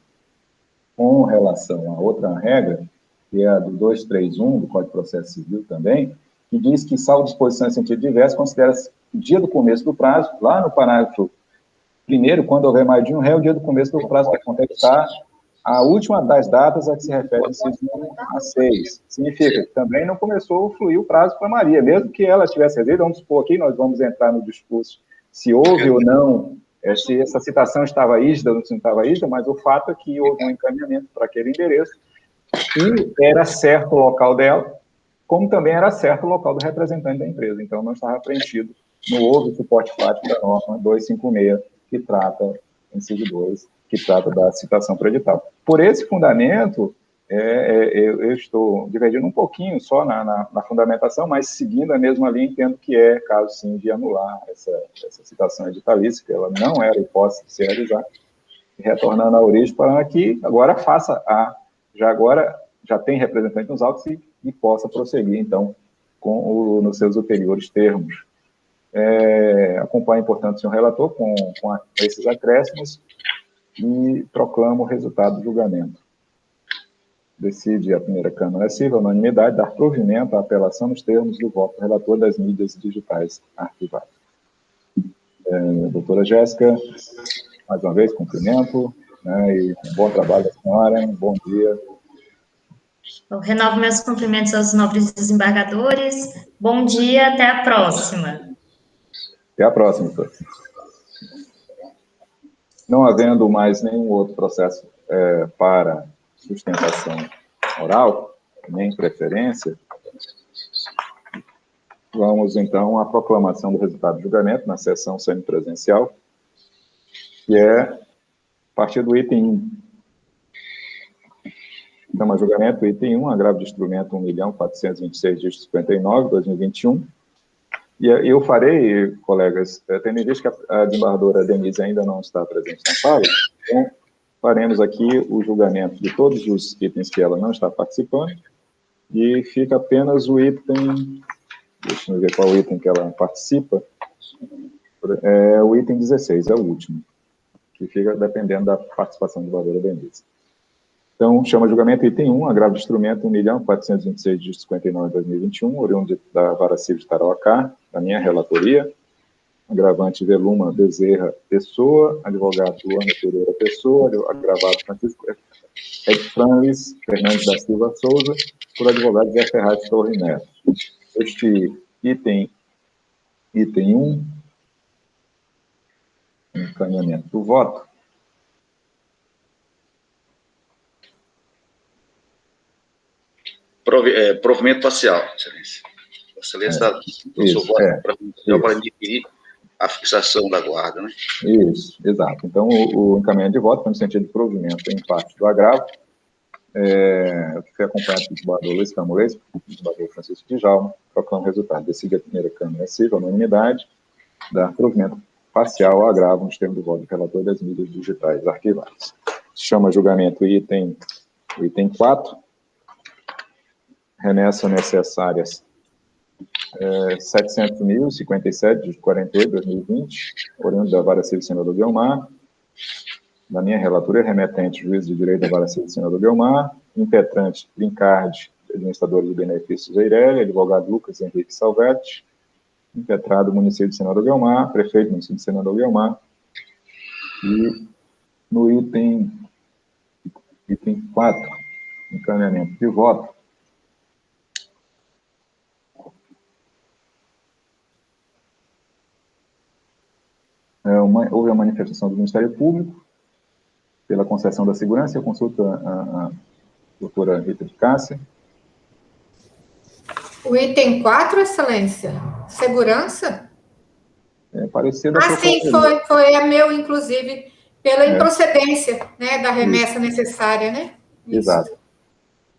Com relação a outra regra, que é a do 231 do Código de Processo Civil também, que diz que, salvo disposição em sentido diverso, considera-se o dia do começo do prazo, lá no parágrafo 1º, quando houver mais de um réu, o dia do começo do prazo para contestar a última das datas a que se refere o inciso 1 a 6. Significa que também não começou a fluir o prazo para Maria, mesmo que ela tivesse resolvido. Vamos supor aqui, nós vamos entrar no discurso se houve ou não, se essa citação estava rígida ou não estava rígida, mas o fato é que houve um encaminhamento para aquele endereço e era certo o local dela, como também era certo o local do representante da empresa. Então, não estava preenchido, não houve suporte fático da norma 256, que trata, inciso 2, que trata da citação por edital. Por esse fundamento, eu estou divergindo um pouquinho só na fundamentação, mas seguindo a mesma linha, entendo que caso sim, de anular essa citação editalícia, que ela não era hipótese de se realizar, retornando à origem para que agora já tem representante nos autos e possa prosseguir, então, nos seus ulteriores termos. Acompanho, portanto, o senhor relator com esses acréscimos e proclamo o resultado do julgamento. Decide a primeira Câmara Civil, unanimidade, dar provimento à apelação nos termos do voto do relator das mídias digitais arquivadas. Doutora Jéssica, mais uma vez, cumprimento, né, e um bom trabalho da senhora, um bom dia. Eu renovo meus cumprimentos aos nobres desembargadores. Bom dia, até a próxima. Até a próxima, doutor. Não havendo mais nenhum outro processo para sustentação oral, nem preferência, vamos, então, à proclamação do resultado do julgamento na sessão semipresencial, que a partir do item 1. Então, a julgamento, item 1, agravo de instrumento 1.426.59, 2021. E eu farei, colegas, tendo em vista que a desembargadora Denise ainda não está presente na sala, então faremos aqui o julgamento de todos os itens que ela não está participando, e fica apenas o item, deixa eu ver qual o item que ela participa, o item 16, é o último, que fica dependendo da participação da desembargadora Denise. Então, chama julgamento item 1, agravo de instrumento 1.426.59, 2021, oriundo da Vara Civil de Tarauacá, da minha relatoria, agravante Veluma Bezerra Pessoa, advogado Luana Pereira Pessoa, agravado Francisco Franlis Fernandes da Silva Souza, por advogado Zé Ferraz Torre Neto. Este item 1, encaminhamento do voto. Provimento parcial, excelência. Excelência do seu voto para adquirir a fixação da guarda, né? Isso, exato. Então, o encaminhamento de voto foi no sentido de provimento em parte do agravo, que foi acompanhado pelo desembargador Luiz Camolês, desembargador Francisco Djalma, proclama o resultado. Decide a primeira Câmara Civil, unanimidade, dar provimento parcial ao agravo nos termos do voto do relator das mídias digitais arquivadas. Se chama julgamento o item 4, remessa necessárias 700.057 de 48, 2020, oriundo da Vara Civil do Senador Guiomar, da minha relatoria, remetente, juiz de direito da Vara Civil do Senador Guiomar, impetrante, Brincardi, administrador de benefícios Eireli, advogado Lucas Henrique Salvetti, impetrado município de Senador Guiomar, prefeito do município de Senador Guiomar, e no item 4, encaminhamento de voto, houve a manifestação do Ministério Público pela concessão da segurança e a consulta à doutora Rita de Cássia. O item 4, Excelência, segurança? Parecer da sim, foi a meu, inclusive, pela improcedência, né, da remessa necessária, né? Isso. Exato.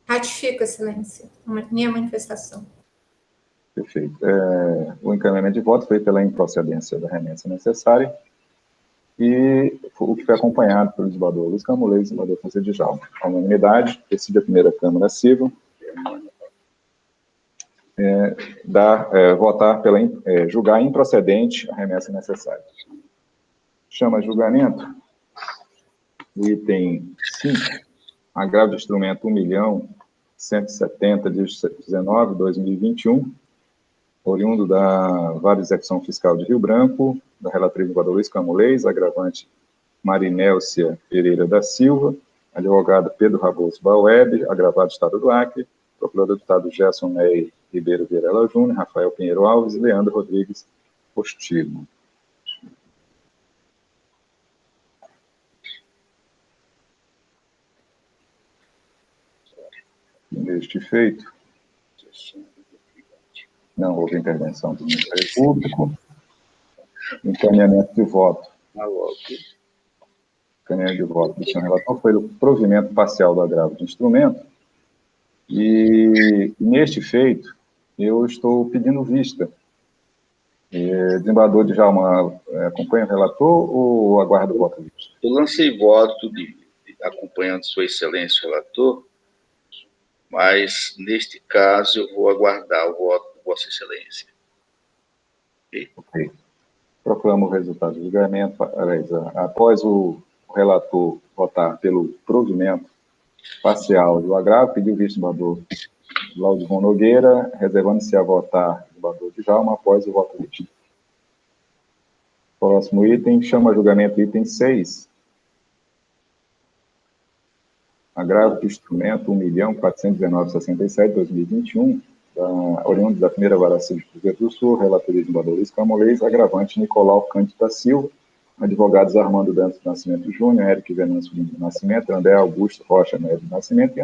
Ratifico, Excelência, minha manifestação. Perfeito. O encaminhamento de voto foi pela improcedência da remessa necessária e o que foi acompanhado pelo desembargador Luiz Camolês e desembargador Francisco de Jalma. A unanimidade, decide a primeira Câmara Civil votar julgar improcedente a remessa necessária. Chama a julgamento o item 5, agravo de instrumento 1.170/19/2021, oriundo da Vara de Execução Fiscal de Rio Branco, da relatriz do Luiz Camolês, agravante Marinélcia Pereira da Silva, advogado Pedro Raposo Baueb, agravado Estado do Acre, procurador do Estado Gerson Ney Ribeiro Vieira Júnior, Rafael Pinheiro Alves e Leandro Rodrigues Postigo. Neste feito, não houve intervenção do Ministério Público. Encaminhamento de voto. Encaminhamento de voto do senhor relator foi o provimento parcial do agravo de instrumento. E, neste feito, eu estou pedindo vista. Desembargador de Jalma, acompanha o relator ou aguarda o voto de vista? Eu lancei voto acompanhando Sua Excelência o relator, mas, neste caso, eu vou aguardar o voto de Vossa Excelência. Ok. Proclamo o resultado do julgamento. Após o relator votar pelo provimento parcial do agravo, pediu o vice-desembargador Laudivon Nogueira, reservando-se a votar o desembargador de Jalma após o voto visto. Próximo item, chama a julgamento item 6. Agravo de instrumento 1.419.67/2021, oriundo da primeira Vara Civil de Cruzeiro do Sul, relatoria de desembargador Luiz Camolês, agravante Nicolau Cândido da Silva, advogados Armando Dantas do Nascimento Júnior, Eric Venâncio Lima do Nascimento, André Augusto Rocha Neves do Nascimento e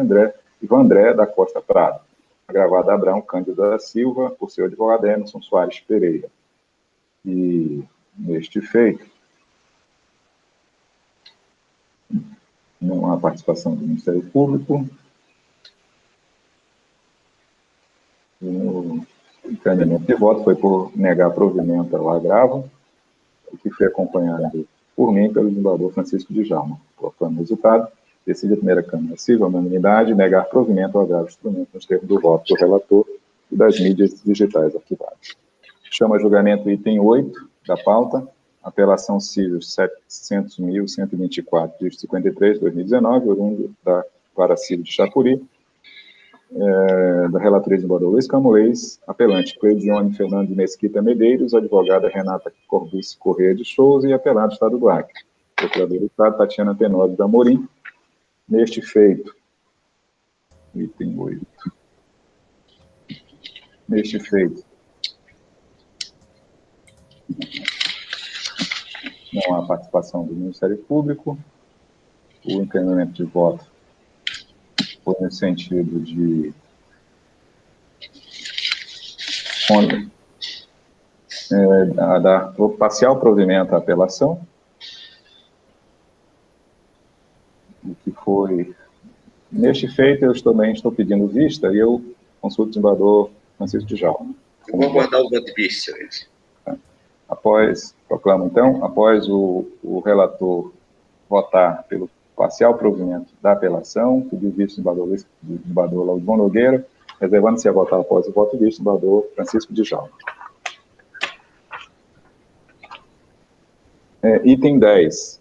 Ivan André da Costa Prado. Agravado Abraão Cândido da Silva, por seu advogado Emerson Soares Pereira. E, neste feito, não há participação do Ministério Público. O encaminhamento de voto foi por negar provimento ao agravo, o que foi acompanhado por mim pelo desembargador Francisco de Jalma. Proclamo o resultado. Decide a primeira Câmara Civil, a unanimidade, negar provimento ao agravo de instrumento nos termos do voto do relator e das mídias digitais arquivadas. Chama a julgamento item 8 da pauta, apelação civil 700.124/53/2019, oriundo da Vara Civil de Chapuri, da relatoria de desembargador Luiz Camolês, apelante Cleidione Fernando de Mesquita Medeiros, advogada Renata Corbucci Correia de Souza e apelado Estado do Acre, procurador do Estado Tatiana Tenório da Amorim. Neste feito, item 8. Neste feito, não há participação do Ministério Público. O encaminhamento de voto foi no sentido de dar parcial provimento à apelação, o que foi... Neste feito, eu também estou pedindo vista e eu consulto o desembargador Francisco de Jalma. Eu vou aguardar o voto de vista, Excelência. Proclamo, então, após o relator votar pelo parcial provimento da apelação, pediu visto do desembargador Laudivon Nogueira, reservando-se a votar após o voto visto, desembargador Francisco de Jalma. Item 10.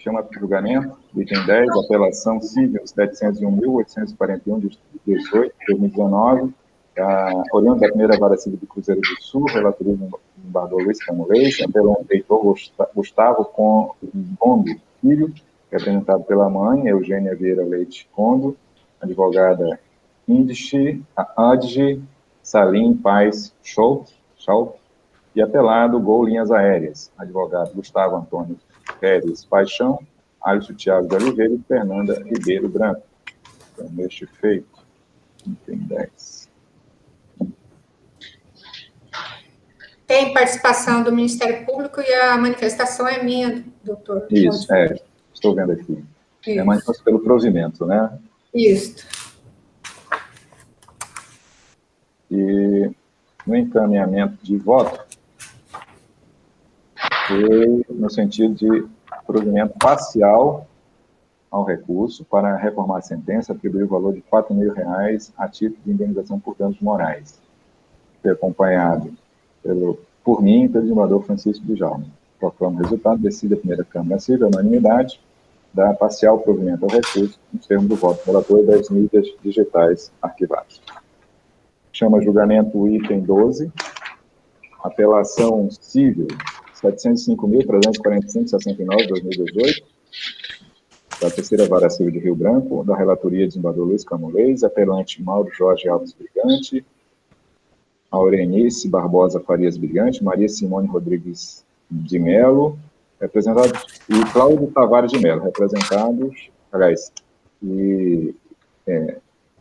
Chama para julgamento, item 10, apelação civil 701.841 de 18, 2019, oriundo da primeira vara civil do Cruzeiro do Sul, relatoria do embargador Luiz Camulês, apelão Heitor Gustavo Condo Filho, representado pela mãe, Eugênia Vieira Leite Condo, advogada Adji Salim Paz Schultz, e apelado Gol Linhas Aéreas, advogado Gustavo Antônio Pérez Paixão, Alisson Thiago de Oliveira e Fernanda Ribeiro Branco. Então, neste feito, item 10. Tem participação do Ministério Público e a manifestação é minha, doutor. Isso, estou vendo aqui. Isso. É manifestação pelo provimento, né? Isso. E no encaminhamento de voto, foi no sentido de provimento parcial ao recurso para reformar a sentença, atribuir o valor de R$ 4.000 a título de indenização por danos morais. Foi acompanhado por mim e pelo desembargador Francisco Djalma. Proclamo o resultado, decide a primeira Câmara Civil, unanimidade, dá parcial provimento ao recurso, nos termos do voto do relator e das mídias digitais arquivadas. Chama a julgamento o item 12, apelação civil 705.345,69, 2018, da terceira vara civil de Rio Branco, da relatoria de desembargador Luiz Camulês, apelante Mauro Jorge Alves Brigante, Aurenice Barbosa Farias Brigante, Maria Simone Rodrigues de Melo, representados, e Cláudio Tavares de Melo,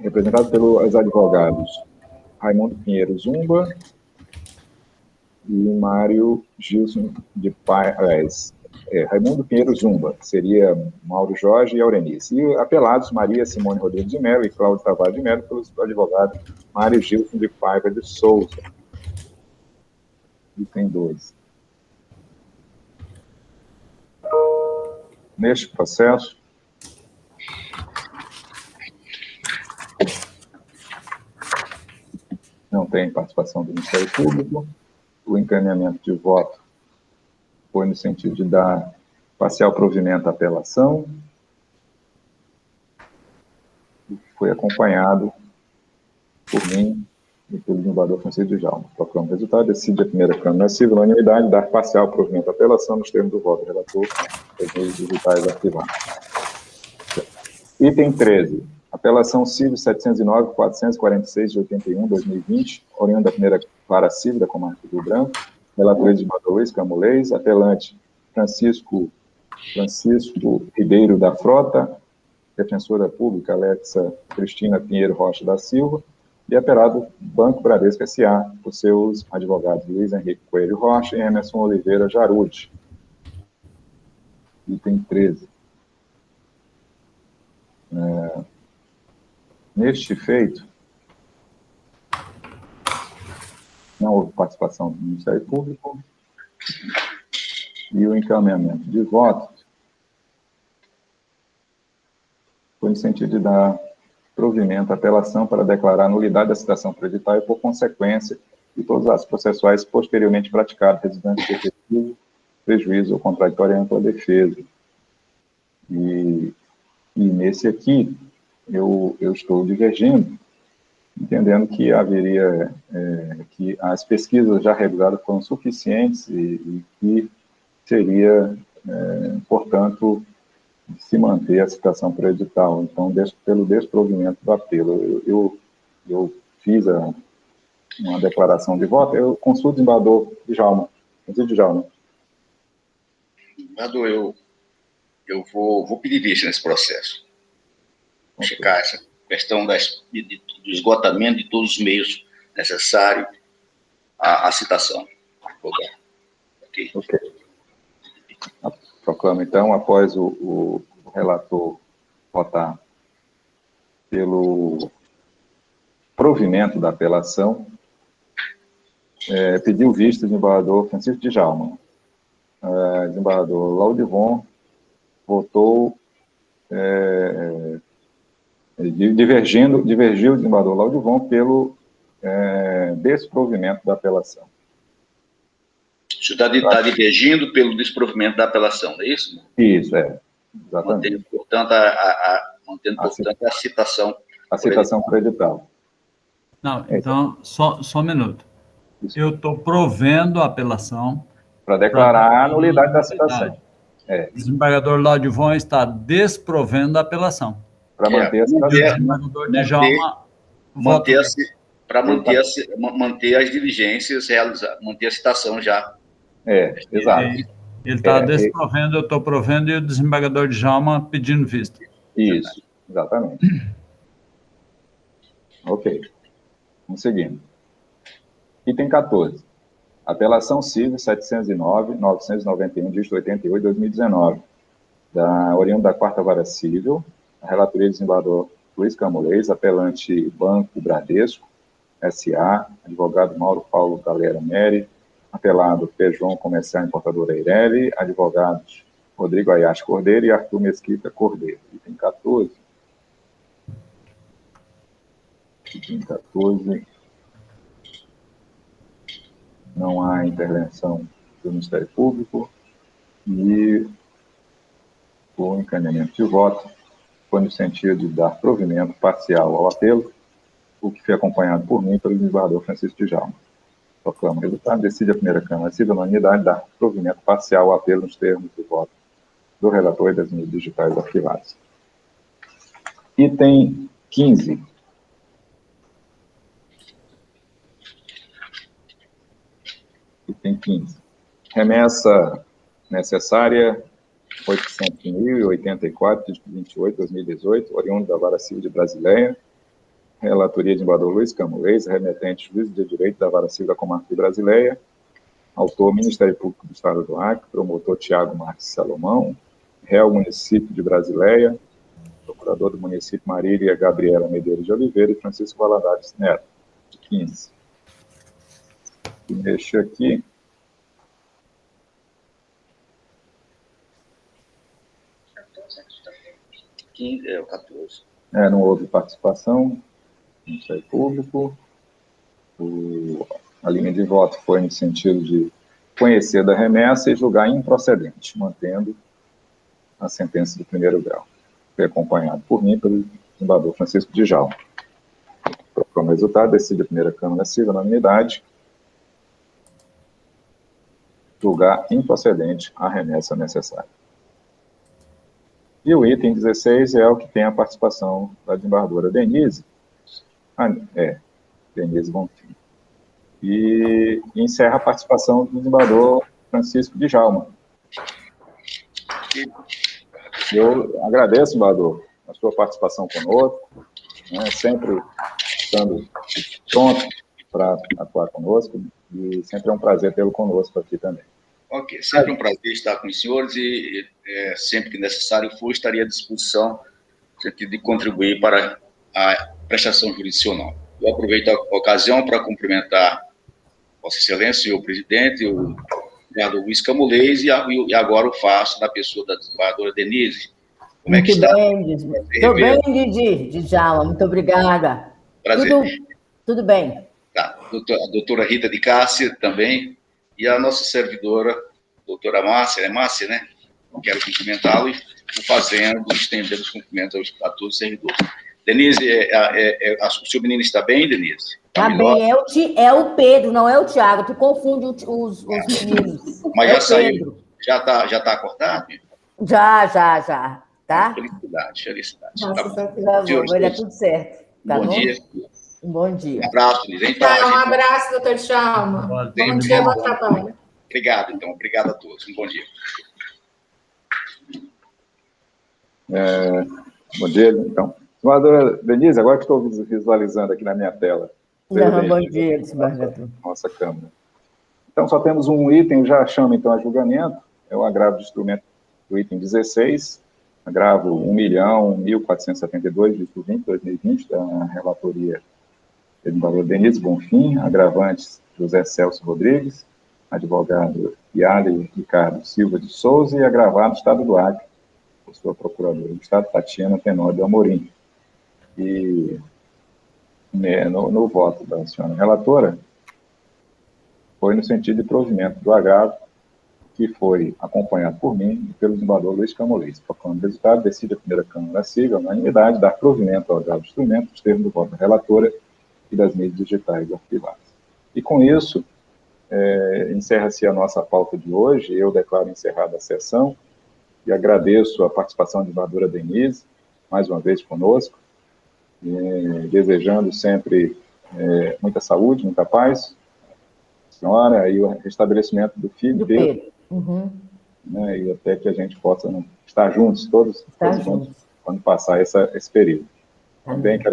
representados pelos advogados Raimundo Pinheiro Zumba e Mário Gilson de Pai, Raimundo Pinheiro Zumba, seria Mauro Jorge e Aurenice. E apelados Maria Simone Rodrigues de Melo e Cláudio Tavares de Melo pelos advogados Mário Gilson de Paiva de Souza. Item 12. Neste processo, não tem participação do Ministério Público. O encaminhamento de voto foi no sentido de dar parcial provimento à apelação. Foi acompanhado por mim e pelo desembargador Francisco Djalma. Proclamo o resultado, decide a primeira Câmara Civil, na unanimidade, dar parcial provimento à apelação nos termos do voto do relator e das meios digitais arquivados. Item 13. Apelação civil 709.446 de 81, 2020, oriunda da primeira vara civil da Comarca do Rio Branco, relatoria de desembargador Luiz Camulês, apelante Francisco Ribeiro da Frota, defensora pública Alexa Cristina Pinheiro Rocha da Silva, e apelado Banco Bradesco S.A., por seus advogados Luiz Henrique Coelho Rocha e Emerson Oliveira Jarude. Item 13. Neste feito, não houve participação do Ministério Público e o encaminhamento de voto foi no sentido de dar provimento à apelação para declarar a nulidade da citação predital e, por consequência, de todos os atos processuais posteriormente praticados, residentes de efetivo, prejuízo ou contraditório em ampla defesa. E nesse aqui, eu estou divergindo, entendendo que haveria, que as pesquisas já realizadas foram suficientes e que seria, portanto, se manter a citação predital. Então, pelo desprovimento do apelo, eu fiz uma declaração de voto, eu consulto o desembargador Djalma. Desembargador, eu vou pedir vista nesse processo. Vou checar essa questão do esgotamento de todos os meios necessários à citação. Ok. Proclamo, então, após o relator votar pelo provimento da apelação, pediu vista do desembargador Francisco Djalma. O desembargador Laudivon votou, divergiu o desembargador Laudivon pelo desprovimento da apelação. O senhor está divergindo pelo desprovimento da apelação, não é isso? Isso, Exatamente. Mantendo, portanto, a citação. A citação por edital. Não, então, só um minuto. Eu estou provendo a apelação. Para declarar a nulidade da citação. O desembargador Laudivon está desprovendo a apelação. Para manter a citação. O desembargador Djalma manter as diligências realizadas, manter a citação já. Exato. Ele está desprovendo, eu estou provendo, e o desembargador Djalma pedindo vista. Isso, exatamente. Ok. Vamos seguindo. Item 14. Apelação civil 709-991, dígito 88, 2019, oriundo da 4ª Vara Civil, a relatoria do desembargador Luiz Camolês, apelante Banco Bradesco, S.A., advogado Mauro Paulo Galera Neri, apelado Pejon Comercial Importadora Eireli, advogados Rodrigo Ayash Cordeiro e Arthur Mesquita Cordeiro. Item 14. Item 14. Não há intervenção do Ministério Público e o encaminhamento de voto foi no sentido de dar provimento parcial ao apelo, o que foi acompanhado por mim pelo desembargador Francisco Djalma. Proclamo o resultado, decide a primeira Câmara Civil na unidade dar provimento parcial ao apelo nos termos do voto do relator e das mídias digitais arquivadas. Item 15. Item 15. Remessa necessária 800.084, de 28, 2018, oriundo da Vara Civil de Brasileia, relatoria de desembargador Luiz Camolês, remetente juiz de direito da Vara Civil da Comarca de Brasileia, autor Ministério Público do Estado do Acre, promotor Tiago Marques Salomão, réu município de Brasileia, procurador do município Marília Gabriela Medeiros de Oliveira e Francisco Valadares Neto, de 15. E mexer aqui. O 14. Não houve participação do Ministério Público. A linha de voto foi no sentido de conhecer da remessa e julgar improcedente, mantendo a sentença de primeiro grau. Foi acompanhado por mim pelo desembargador Francisco Djalma. Como resultado, decide a primeira Câmara Civil na unidade julgar improcedente a remessa necessária. E o item 16 é o que tem a participação da desembargadora Denise. Denise Bonfim. E encerra a participação do desembargador Francisco Djalma. Eu agradeço, desembargador, a sua participação conosco, sempre estando pronto para atuar conosco, e sempre é um prazer tê-lo conosco aqui também. Ok, sempre um prazer estar com os senhores e sempre que necessário for, estaria à disposição de contribuir para a prestação jurisdicional. Eu aproveito a ocasião para cumprimentar Vossa Excelência, o presidente, o desembargador Luiz Camolês, e agora o faço na pessoa da desembargadora Denise. Como é que está? Estou bem, Djalma, muito obrigada. Prazer. Tudo bem. Tá. A doutora Rita de Cássia também, e a nossa servidora, doutora Márcia, né? Quero cumprimentá-lo e fazendo, estendendo os cumprimentos a todos os servidores. Denise, o seu menino está bem, Denise? Está bem, é o Pedro, não é o Tiago, tu confunde os meninos. Mas já saiu, já está acordado? Já, tá? Felicidade. Vai dar tudo certo. Tá bom? Dia. Um bom dia. Um abraço, Denise. Um abraço, doutor Djalma. Bom dia, bom trabalho. Obrigado, então. Obrigado a todos. Um bom dia. Bom dia, então. Senadora Denise, agora que estou visualizando aqui na minha tela. Bom dia, desembargador. Nossa Câmara. Então, só temos um item, já chama então a julgamento, é o agravo de instrumento do item 16, agravo 1.1.472, dígito 20, 2020, da relatoria do desembargador Denise Bonfim, agravantes José Celso Rodrigues, advogado Yali Ricardo Silva de Souza e agravado Estado do Acre, por sua procuradora do Estado, Tatiana Tenório Amorim. E no voto da senhora relatora, foi no sentido de provimento do agravo que foi acompanhado por mim e pelo desembargador Luiz Camolês. Proclamando o resultado, decide a primeira Câmara Civil, na unanimidade, dar provimento ao agravo do instrumento, nos termos do voto da relatora e das mídias digitais arquivadas. E com isso, encerra-se a nossa pauta de hoje. Eu declaro encerrada a sessão e agradeço a participação da desembargadora Denise, mais uma vez conosco, desejando sempre muita saúde, muita paz, senhora, e o restabelecimento do filho Do Pedro. Pedro. Uhum. Né, e até que a gente possa estar juntos, todos, quando passar esse período. Também quero